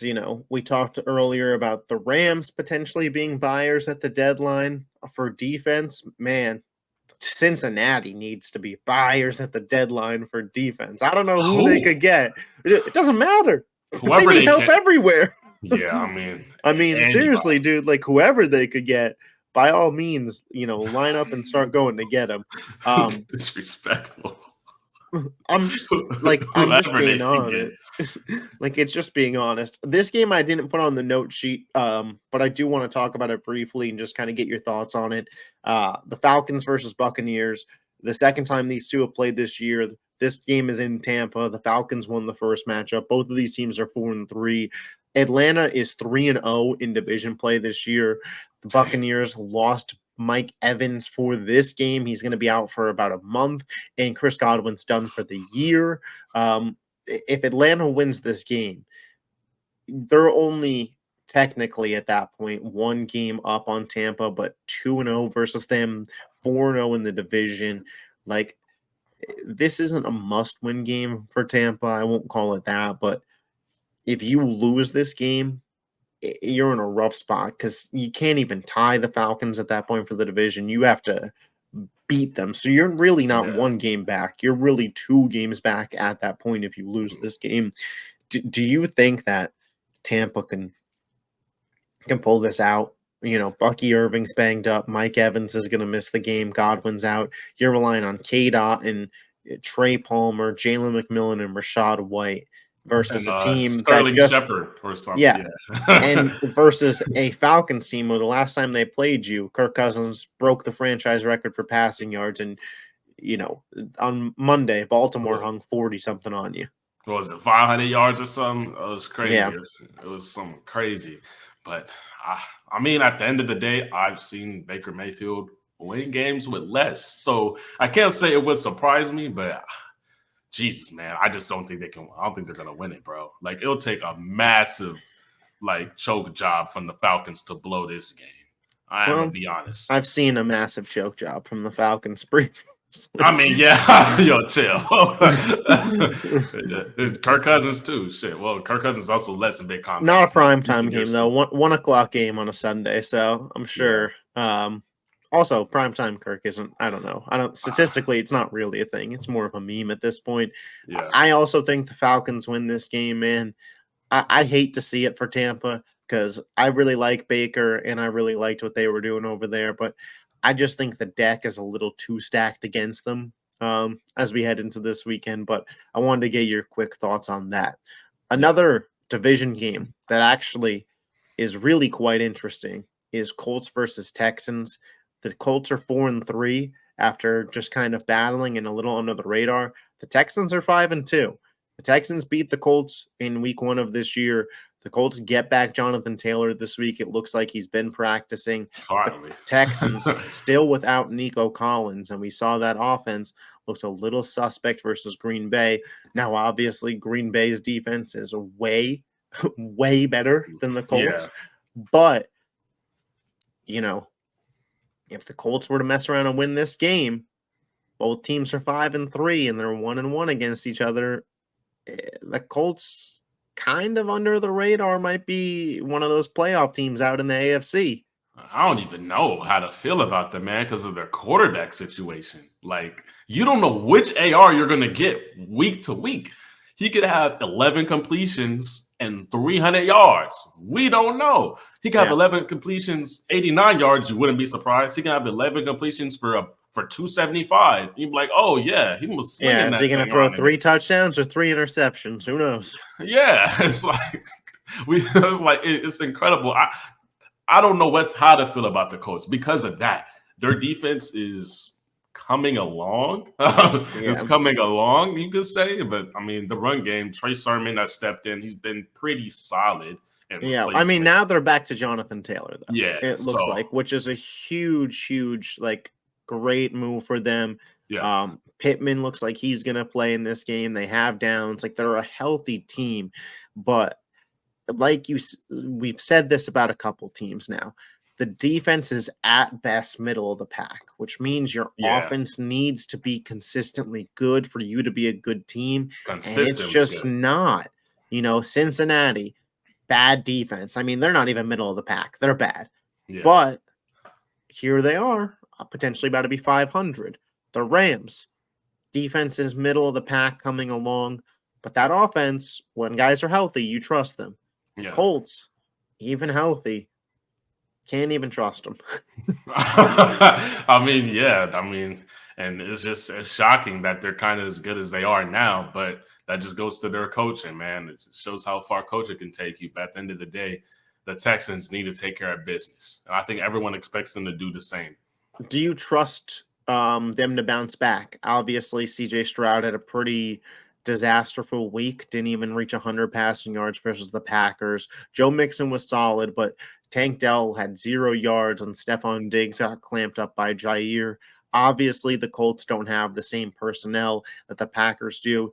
Speaker 1: we talked earlier about the Rams potentially being buyers at the deadline for defense. Man, Cincinnati needs to be buyers at the deadline for defense. I don't know who they
Speaker 2: Who?
Speaker 1: could get. It doesn't matter. They
Speaker 2: Whoever
Speaker 1: need
Speaker 2: they
Speaker 1: help
Speaker 2: can.
Speaker 1: everywhere.
Speaker 2: Yeah, I mean,
Speaker 1: I mean, seriously,
Speaker 2: anybody.
Speaker 1: dude, like whoever they could get, by all means, line up and start going to get them.
Speaker 2: It's disrespectful.
Speaker 1: I'm just I'm just
Speaker 2: Whoever they
Speaker 1: being
Speaker 2: can get.
Speaker 1: honest. It's just being honest. This game I didn't put on the note sheet, but I do want to talk about it briefly and just kind of get your thoughts on it. The Falcons versus Buccaneers. The second time these two have played this year. This game is in Tampa. The Falcons won the first matchup. Both of these teams are 4-3. Atlanta is 3-0 in division play this year. The Buccaneers lost Mike Evans for this game. He's going to be out for about a month, and Chris Godwin's done for the year. If Atlanta wins this game, they're only technically at that point one game up on Tampa, but 2-0 versus them, 4-0 in the division. Like, this isn't a must-win game for Tampa. I won't call it that, but if you lose this game, you're in a rough spot because you can't even tie the Falcons at that point for the division. You have to beat them. So you're really not
Speaker 2: Yeah.
Speaker 1: one game back. You're really 2 games back at that point if you lose this game. Do you think that Tampa can pull this out? Bucky Irving's banged up. Mike Evans is going to miss the game. Godwin's out. You're relying on K-Dot and Trey Palmer, Jalen McMillan, and Rashad White versus
Speaker 2: And
Speaker 1: a team that
Speaker 2: Sterling
Speaker 1: just
Speaker 2: Shepard or something.
Speaker 1: yeah,
Speaker 2: Yeah.
Speaker 1: and versus a Falcons team where the last time they played you, Kirk Cousins broke the franchise record for passing yards, and on Monday, Baltimore hung 40-something on you.
Speaker 2: What was it, 500 yards or something? It was crazy.
Speaker 1: Yeah.
Speaker 2: It was something crazy. But I mean, at the end of the day, I've seen Baker Mayfield win games with less. So I can't say it would surprise me, but Jesus, man, I just don't think they can. I don't think they're gonna win it, bro. Like, it'll take a massive choke job from the Falcons to blow this game. I'm gonna be honest.
Speaker 1: I've seen a massive choke job from the Falcons previously.
Speaker 2: I mean, yeah, yo, chill. Kirk Cousins too. Shit. Well, Kirk Cousins also less in big combat.
Speaker 1: Not a primetime game though. 1 o'clock game on a Sunday, so I'm sure. Yeah. Also, primetime Kirk isn't. I don't know. Statistically, it's not really a thing. It's more of a meme at this point.
Speaker 2: Yeah.
Speaker 1: I also think the Falcons win this game, man. I hate to see it for Tampa because I really like Baker and I really liked what they were doing over there, but I just think the deck is a little too stacked against them as we head into this weekend. But I wanted to get your quick thoughts on that. Another division game that actually is really quite interesting is Colts versus Texans. The Colts are 4-3 after just kind of battling and a little under the radar. The Texans are 5-2. The Texans beat the Colts in week 1 of this year. The Colts get back Jonathan Taylor this week. It looks like he's been practicing.
Speaker 2: Finally.
Speaker 1: The Texans still without Nico Collins, and we saw that offense looked a little suspect versus Green Bay. Now, obviously, Green Bay's defense is way, way better than the Colts. Yeah. But, if the Colts were to mess around and win this game, both teams are 5-3, and they're 1-1 against each other. The Colts kind of under the radar might be one of those playoff teams out in the AFC.
Speaker 2: I don't even know how to feel about them, man, because of their quarterback situation. Like, you don't know which AR you're going to get week to week. He could have 11 completions and 300 yards. We don't know. He could have 11 completions, 89 yards. You wouldn't be surprised. He can have 11 completions for 275. You'd be like, oh, yeah, he was slinging that.
Speaker 1: Is he going to throw 3 touchdowns or 3 interceptions? Who knows?
Speaker 2: Yeah, it's like it's incredible. I don't know how to feel about the Colts because of that. Their defense is coming along. It's coming along, you could say. But I mean, the run game, Trey Sermon has stepped in. He's been pretty solid.
Speaker 1: I mean, now they're back to Jonathan Taylor, though.
Speaker 2: Yeah,
Speaker 1: it looks like, which is a huge, like, great move for them.
Speaker 2: Yeah.
Speaker 1: Pittman looks like he's going to play in this game. They have downs. Like, they're a healthy team. But like we've said this about a couple teams now. The defense is at best middle of the pack, which means your offense needs to be consistently good for you to be a good team. And it's just not. Cincinnati, bad defense. I mean, they're not even middle of the pack. They're bad. Yeah. But here they are, potentially about to be 500. The Rams, defense is middle of the pack coming along. But that offense, when guys are healthy, you trust them. Yeah. Colts, even healthy, can't even trust them.
Speaker 2: I mean, and it's shocking that they're kind of as good as they are now, but that just goes to their coaching, man. It shows how far coaching can take you. But at the end of the day, the Texans need to take care of business. And I think everyone expects them to do the same.
Speaker 1: Do you trust them to bounce back? Obviously, CJ Stroud had a pretty disasterful week, didn't even reach 100 passing yards versus the Packers. Joe Mixon was solid, but Tank Dell had 0 yards, and Stephon Diggs got clamped up by Jair. Obviously, the Colts don't have the same personnel that the Packers do.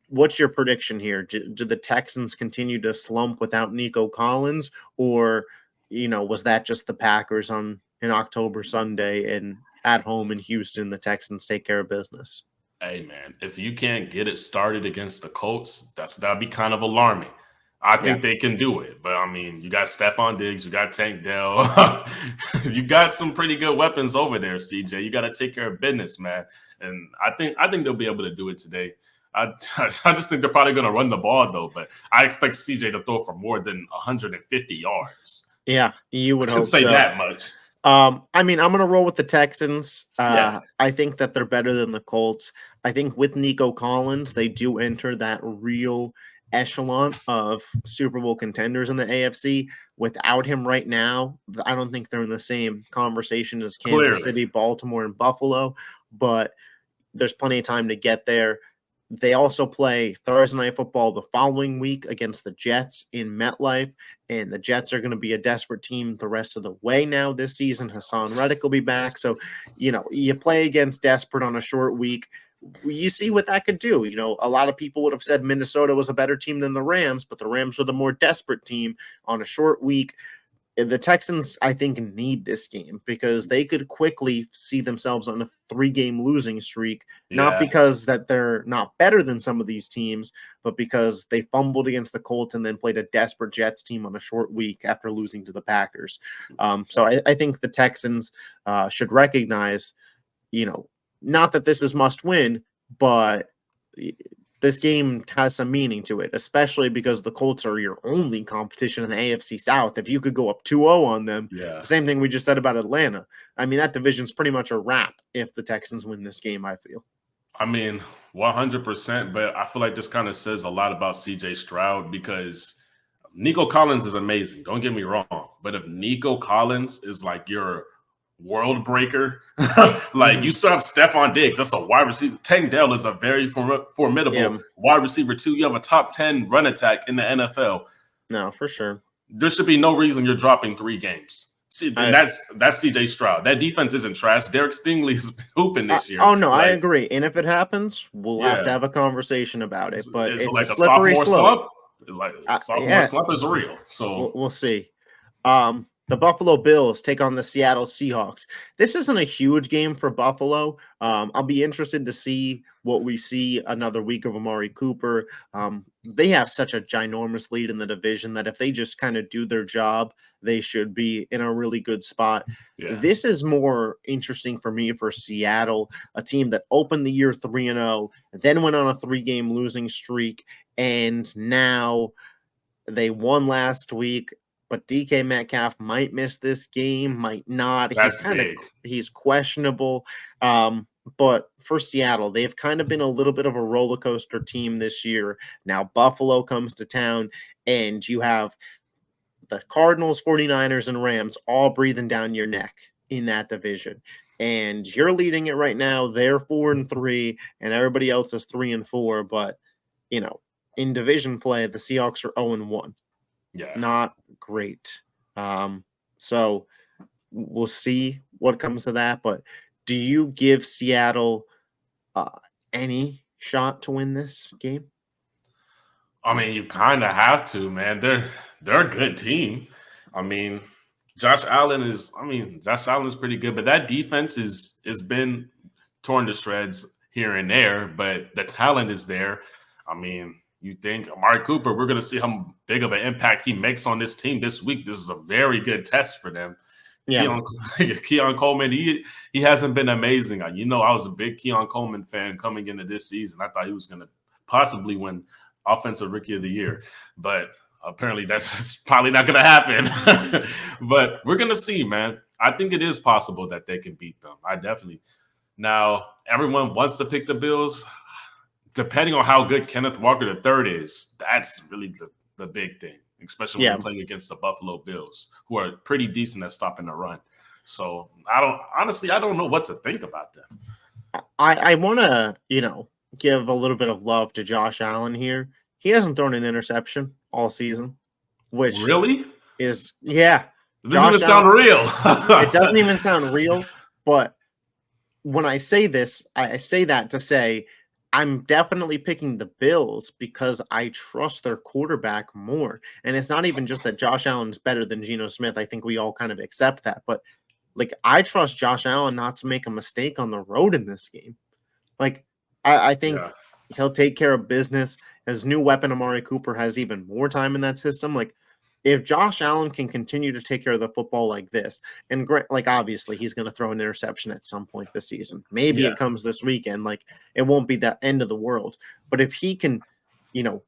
Speaker 1: What's your prediction here? Do the Texans continue to slump without Nico Collins, or was that just the Packers on an October Sunday and at home in Houston, the Texans take care of business?
Speaker 2: Hey, man, if you can't get it started against the Colts, that'd be kind of alarming. I think they can do it. But, I mean, you got Stephon Diggs, you got Tank Dell. You got some pretty good weapons over there, CJ. You got to take care of business, man. And I think they'll be able to do it today. I just think they're probably going to run the ball, though. But I expect CJ to throw for more than 150 yards.
Speaker 1: Yeah, you would hope
Speaker 2: say
Speaker 1: so.
Speaker 2: that much.
Speaker 1: I mean, I'm going to roll with the Texans. I think that they're better than the Colts. I think with Nico Collins, they do enter that real echelon of Super Bowl contenders in the AFC. Without him right now, I don't think they're in the same conversation as Kansas City, Baltimore, and Buffalo, but there's plenty of time to get there. They also play Thursday Night Football the following week against the Jets in MetLife, and the Jets are going to be a desperate team the rest of the way now this season. Hassan Reddick will be back. So, you play against desperate on a short week. You see what that could do. A lot of people would have said Minnesota was a better team than the Rams, but the Rams were the more desperate team on a short week. The Texans, I think, need this game because they could quickly see themselves on a 3-game losing streak, not because that they're not better than some of these teams, but because they fumbled against the Colts and then played a desperate Jets team on a short week after losing to the Packers. So I think the Texans should recognize, not that this is must win, but this game has some meaning to it, especially because the Colts are your only competition in the AFC South. If you could go up 2-0 on them, the same thing we just said about Atlanta. I mean, that division's pretty much a wrap if the Texans win this game, I feel.
Speaker 2: I mean, 100%, but I feel like this kind of says a lot about CJ Stroud because Nico Collins is amazing. Don't get me wrong. But if Nico Collins is like your world breaker, like you still have Stephon Diggs, that's a wide receiver. Tank Dell is a very formidable wide receiver too. You have a top 10 run attack in the NFL.
Speaker 1: No, for sure.
Speaker 2: There should be no reason you're dropping 3 games. See, that's CJ Stroud. That defense isn't trash. Derek Stingley is hooping this year.
Speaker 1: Oh no, I agree. And if it happens, we'll have to have a conversation about it. But it's like a slippery slope.
Speaker 2: It's like a sophomore slump is real. So
Speaker 1: we'll see. The Buffalo Bills take on the Seattle Seahawks. This isn't a huge game for Buffalo. I'll be interested to see what we see another week of Amari Cooper. They have such a ginormous lead in the division that if they just kind of do their job, they should be in a really good spot.
Speaker 2: Yeah,
Speaker 1: This is more interesting for me for Seattle, a team that opened the year 3-0, then went on a 3-game losing streak, and now they won last week, but DK Metcalf might miss this game, might not.
Speaker 2: that's big.
Speaker 1: He's questionable. But for Seattle, they've kind of been a little bit of a roller coaster team this year. Now Buffalo comes to town, and you have the Cardinals, 49ers, and Rams all breathing down your neck in that division. And you're leading it right now. They're 4-3, and everybody else is 3-4. But in division play, the Seahawks are 0-1.
Speaker 2: Yeah.
Speaker 1: Not great. So we'll see what comes to that. But do you give Seattle any shot to win this game?
Speaker 2: I mean, you kind of have to, man. They're a good team. I mean, Josh Allen is pretty good, but that defense has been torn to shreds here and there, but the talent is there. I mean, you think Amari Cooper, we're going to see how big of an impact he makes on this team this week. This is a very good test for them.
Speaker 1: Yeah.
Speaker 2: Keon Coleman, he hasn't been amazing. I was a big Keon Coleman fan coming into this season. I thought he was going to possibly win Offensive Rookie of the Year, but apparently that's probably not going to happen. But we're going to see, man. I think it is possible that they can beat them. Now, everyone wants to pick the Bills. Depending on how good Kenneth Walker III is, that's really the big thing, especially when you're playing against the Buffalo Bills, who are pretty decent at stopping the run. So I don't know what to think about them.
Speaker 1: I want to, give a little bit of love to Josh Allen here. He hasn't thrown an interception all season, which
Speaker 2: really
Speaker 1: is
Speaker 2: It doesn't even sound real.
Speaker 1: It doesn't even sound real. But when I say this, I say that to say I'm definitely picking the Bills because I trust their quarterback more. And it's not even just that Josh Allen's better than Geno Smith. I think we all kind of accept that. But, I trust Josh Allen not to make a mistake on the road in this game. I think he'll take care of business. His new weapon, Amari Cooper, has even more time in that system. If Josh Allen can continue to take care of the football like this, and obviously he's going to throw an interception at some point this season. Maybe it comes this weekend. It won't be the end of the world. But if he can,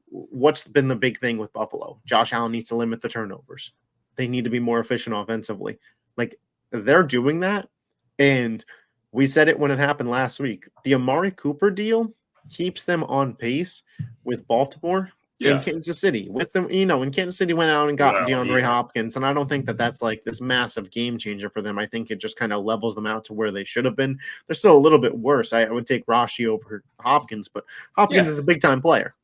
Speaker 1: what's been the big thing with Buffalo? Josh Allen needs to limit the turnovers. They need to be more efficient offensively. They're doing that. And we said it when it happened last week. The Amari Cooper deal keeps them on pace with Baltimore in Kansas City. With them, in Kansas City went out and got DeAndre Hopkins, and I don't think that that's this massive game changer for them. I think it just kind of levels them out to where they should have been. They're still a little bit worse. I would take Rashi over Hopkins, but Hopkins is a big-time player.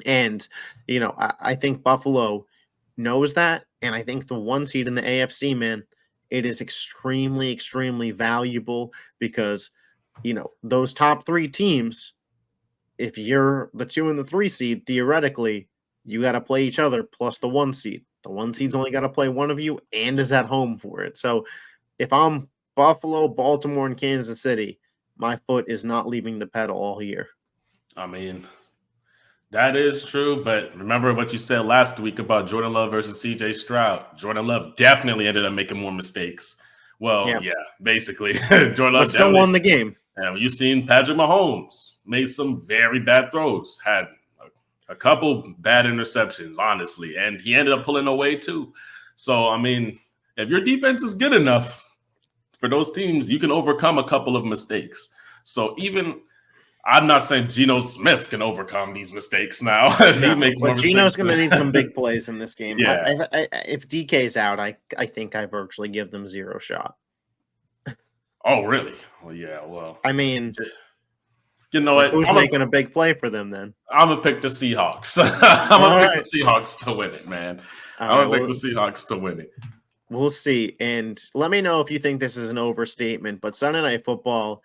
Speaker 1: And, I think Buffalo knows that, and I think the 1 seed in the AFC, man, it is extremely, extremely valuable because, those top 3 teams, if you're the 2 and the 3 seed, theoretically, you got to play each other plus the 1 seed. The 1 seed's only got to play one of you and is at home for it. So if I'm Buffalo, Baltimore, and Kansas City, my foot is not leaving the pedal all year.
Speaker 2: I mean, that is true, but remember what you said last week about Jordan Love versus CJ Stroud. Jordan Love definitely ended up making more mistakes. Well, basically. Jordan Love
Speaker 1: still won the game.
Speaker 2: And you've seen Patrick Mahomes made some very bad throws, had a couple bad interceptions, honestly, and he ended up pulling away too. So, I mean, if your defense is good enough for those teams, you can overcome a couple of mistakes. So even I'm not saying Geno Smith can overcome these mistakes now. He makes more mistakes.
Speaker 1: Geno's going to need some big plays in this game.
Speaker 2: Yeah.
Speaker 1: If DK's out, I think I virtually give them 0 shot.
Speaker 2: Oh, really? Well, yeah. Well,
Speaker 1: I mean,
Speaker 2: you know what?
Speaker 1: Who's making a big play for them then?
Speaker 2: I'm gonna pick the Seahawks. I'm gonna pick the Seahawks to win it, man. I'm gonna pick the Seahawks to win it.
Speaker 1: We'll see. And let me know if you think this is an overstatement. But Sunday Night Football,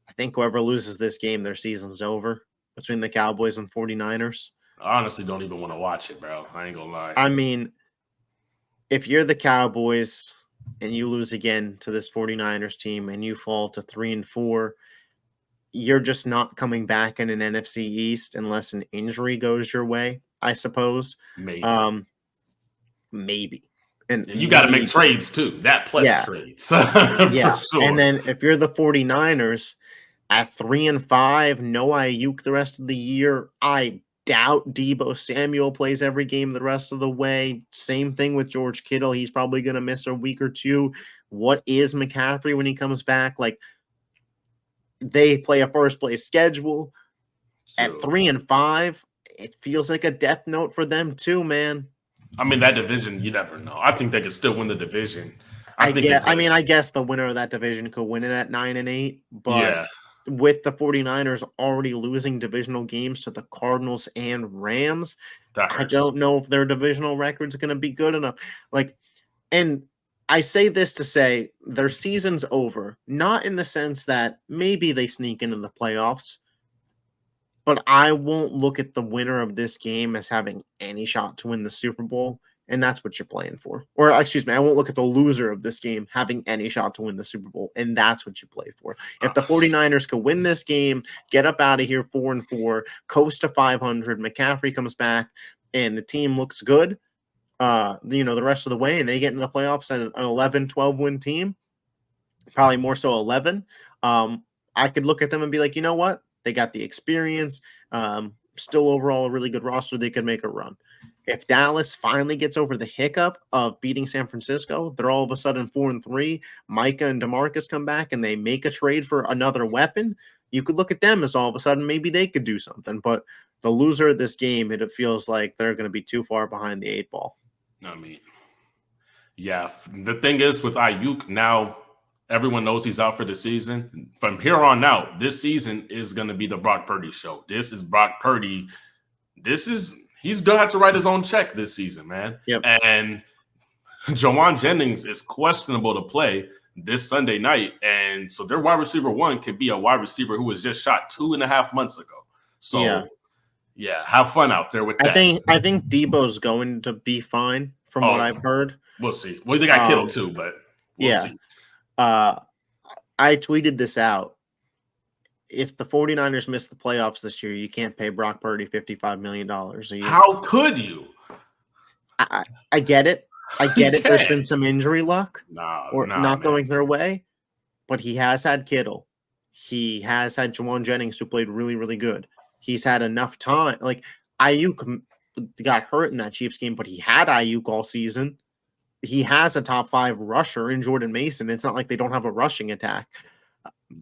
Speaker 1: I think whoever loses this game, their season's over between the Cowboys and 49ers.
Speaker 2: I honestly don't even want to watch it, bro. I ain't gonna lie.
Speaker 1: I mean, if you're the Cowboys and you lose again to this 49ers team and you fall to 3-4, you're just not coming back in an NFC East unless an injury goes your way, I suppose.
Speaker 2: Maybe.
Speaker 1: Maybe. And
Speaker 2: You got to make trades too. That plus trades. For sure.
Speaker 1: And then if you're the 49ers at 3-5, no Ayuk the rest of the year, I doubt Deebo Samuel plays every game the rest of the way. Same thing with George Kittle. He's probably going to miss a week or two. What is McCaffrey when he comes back? Like, they play a first place schedule. At 3-5, it feels like a death note for them too, man.
Speaker 2: I mean, that division, you never know. I think they could still win the division.
Speaker 1: I guess the winner of that division could win it at 9-8, but with the 49ers already losing divisional games to the Cardinals and Rams, I don't know if their divisional record's going to be good enough. And I say this to say their season's over, not in the sense that maybe they sneak into the playoffs, but I won't look at the winner of this game as having any shot to win the Super Bowl, and that's what you're playing for. Or, excuse me, I won't look at the loser of this game having any shot to win the Super Bowl, and that's what you play for. If the 49ers could win this game, get up out of here 4-4, coast to 500, McCaffrey comes back, and the team looks good, the rest of the way, and they get into the playoffs at an 11-12 win team, probably more so 11, I could look at them and be like, you know what? They got the experience, still overall a really good roster. They could make a run. If Dallas finally gets over the hiccup of beating San Francisco, they're all of a sudden 4-3. Micah and DeMarcus come back and they make a trade for another weapon. You could look at them as all of a sudden maybe they could do something. But the loser of this game, it feels like they're going to be too far behind the 8 ball.
Speaker 2: I mean, yeah. The thing is with Ayuk now, everyone knows he's out for the season. From here on out, this season is going to be the Brock Purdy show. This is Brock Purdy. He's going to have to write his own check this season, man.
Speaker 1: Yep.
Speaker 2: And Jawan Jennings is questionable to play this Sunday night. And so their wide receiver 1 could be a wide receiver who was just shot 2.5 months ago. So, yeah, have fun out there with that.
Speaker 1: I think Debo's going to be fine from what I've heard.
Speaker 2: We'll see. Well, they got Kittle too, but we'll see.
Speaker 1: I tweeted this out. If the 49ers miss the playoffs this year, you can't pay Brock Purdy $55 million a year.
Speaker 2: How could you?
Speaker 1: I get it. I get it. There's been some injury luck
Speaker 2: not
Speaker 1: going their way, but he has had Kittle. He has had Jawan Jennings, who played really, really good. He's had enough time. Like, Ayuk got hurt in that Chiefs game, but he had Ayuk all season. He has a top 5 rusher in Jordan Mason. It's not like they don't have a rushing attack.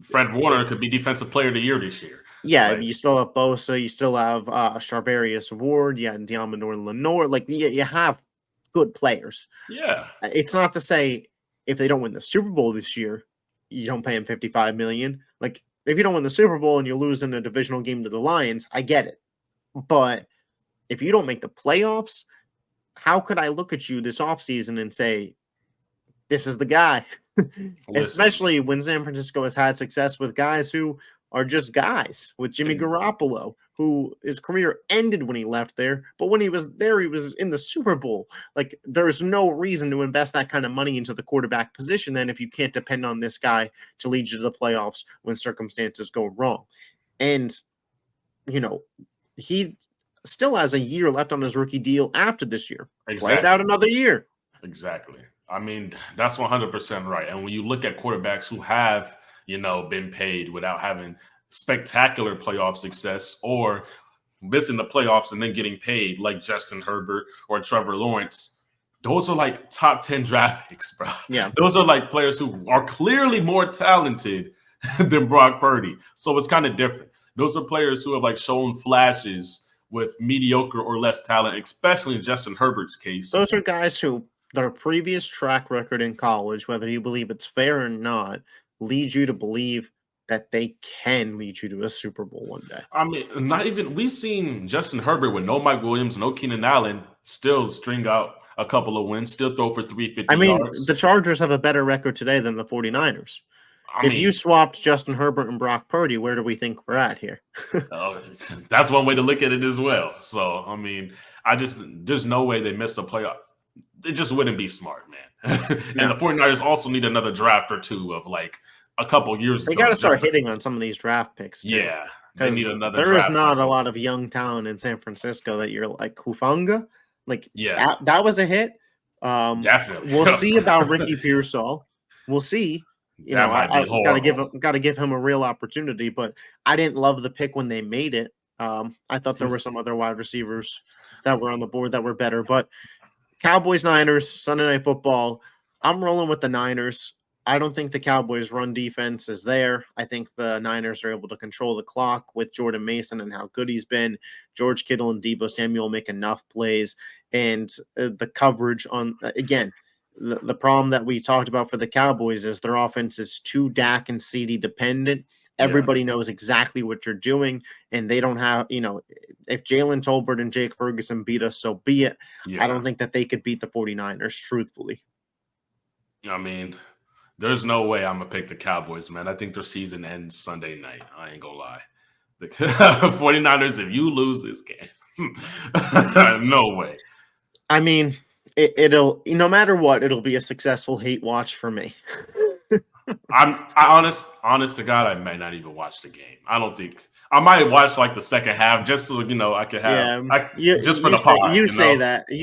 Speaker 2: Fred Warner could be Defensive Player of the Year this year.
Speaker 1: Yeah, you still have Bosa. You still have Charvarius Ward. Yeah, and Diamondor Lenore. Like, you have good players.
Speaker 2: Yeah.
Speaker 1: It's not to say if they don't win the Super Bowl this year, you don't pay them $55 million. Like, if you don't win the Super Bowl and you lose in a divisional game to the Lions, I get it. But if you don't make the playoffs, how could I look at you this offseason and say, this is the guy? Especially when San Francisco has had success with guys who are just guys, with Jimmy Garoppolo, who his career ended when he left there. But when he was there, he was in the Super Bowl. Like, there's no reason to invest that kind of money into the quarterback position then if you can't depend on this guy to lead you to the playoffs when circumstances go wrong. And, he still has a year left on his rookie deal after this year.
Speaker 2: Exactly.
Speaker 1: Play it out another year.
Speaker 2: Exactly. I mean, that's 100% right. And when you look at quarterbacks who have, been paid without having spectacular playoff success or missing the playoffs and then getting paid like Justin Herbert or Trevor Lawrence, those are like top 10 draft picks, bro.
Speaker 1: Yeah.
Speaker 2: Those are like players who are clearly more talented than Brock Purdy. So it's kind of different. Those are players who have like shown flashes with mediocre or less talent, especially in Justin Herbert's case.
Speaker 1: Those are guys who their previous track record in college, whether you believe it's fair or not, leads you to believe that they can lead you to a Super Bowl one day.
Speaker 2: I mean, we've seen Justin Herbert with no Mike Williams, no Keenan Allen, still string out a couple of wins, still throw for 350 yards.
Speaker 1: The Chargers have a better record today than the 49ers. If you swapped Justin Herbert and Brock Purdy, where do we think we're at here?
Speaker 2: That's one way to look at it as well. So, I mean, there's no way they missed a playoff. it just wouldn't be smart, man. And
Speaker 1: No.
Speaker 2: the 49ers also need another draft or two of like a couple years
Speaker 1: They
Speaker 2: ago.
Speaker 1: got to start hitting on some of these draft picks too.
Speaker 2: Yeah, they need another
Speaker 1: there is
Speaker 2: draft.
Speaker 1: not a lot of young talent in San Francisco that you're like Hufanga. Like,
Speaker 2: Yeah,
Speaker 1: that was a hit.
Speaker 2: definitely.
Speaker 1: We'll see about Ricky Pearsall. We'll see. You
Speaker 2: That
Speaker 1: know,
Speaker 2: might be horrible.
Speaker 1: got to give him a real opportunity. But I didn't love the pick when they made it. I thought there were some other wide receivers that were on the board that were better. But Cowboys Niners Sunday Night Football. I'm rolling with the Niners. I don't think the Cowboys' run defense is there. I think the Niners are able to control the clock with Jordan Mason and how good he's been. George Kittle and Deebo Samuel make enough plays, and the coverage on again. The problem that we talked about for the Cowboys is their offense is too Dak and CD dependent. Everybody knows exactly what you're doing, and they don't have, if Jalen Tolbert and Jake Ferguson beat us, so be it.
Speaker 2: Yeah.
Speaker 1: I don't think that they could beat the 49ers, truthfully.
Speaker 2: I mean, there's no way I'm going to pick the Cowboys, man. I think their season ends Sunday night. I ain't going to lie. The 49ers, if you lose this game, no way.
Speaker 1: I mean, it'll, no matter what, it'll be a successful hate watch for me.
Speaker 2: Honest to God, I might not even watch the game. I don't think I might watch like the second half just so I could have just for the pod.
Speaker 1: You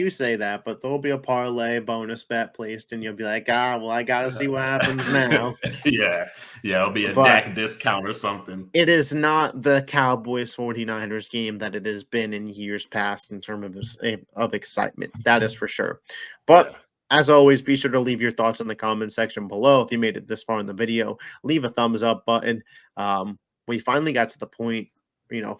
Speaker 1: say that, but there'll be a parlay bonus bet placed, and you'll be like, well, I got to see what happens now.
Speaker 2: yeah, it'll be a Dak discount or something.
Speaker 1: It is not the Cowboys 49ers game that it has been in years past in terms of excitement. That is for sure. But as always, be sure to leave your thoughts in the comment section below. If you made it this far in the video, leave a thumbs up button. We finally got to the point,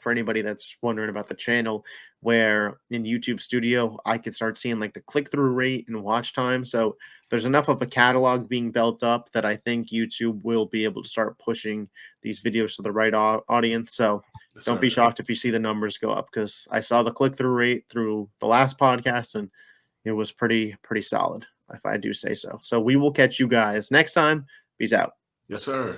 Speaker 1: for anybody that's wondering about the channel, where in YouTube Studio, I could start seeing like the click-through rate and watch time. So there's enough of a catalog being built up that I think YouTube will be able to start pushing these videos to the right audience. So don't be shocked if you see the numbers go up, because I saw the click-through rate through the last podcast, and it was pretty solid, if I do say so. So we will catch you guys next time. Peace out.
Speaker 2: Yes, sir.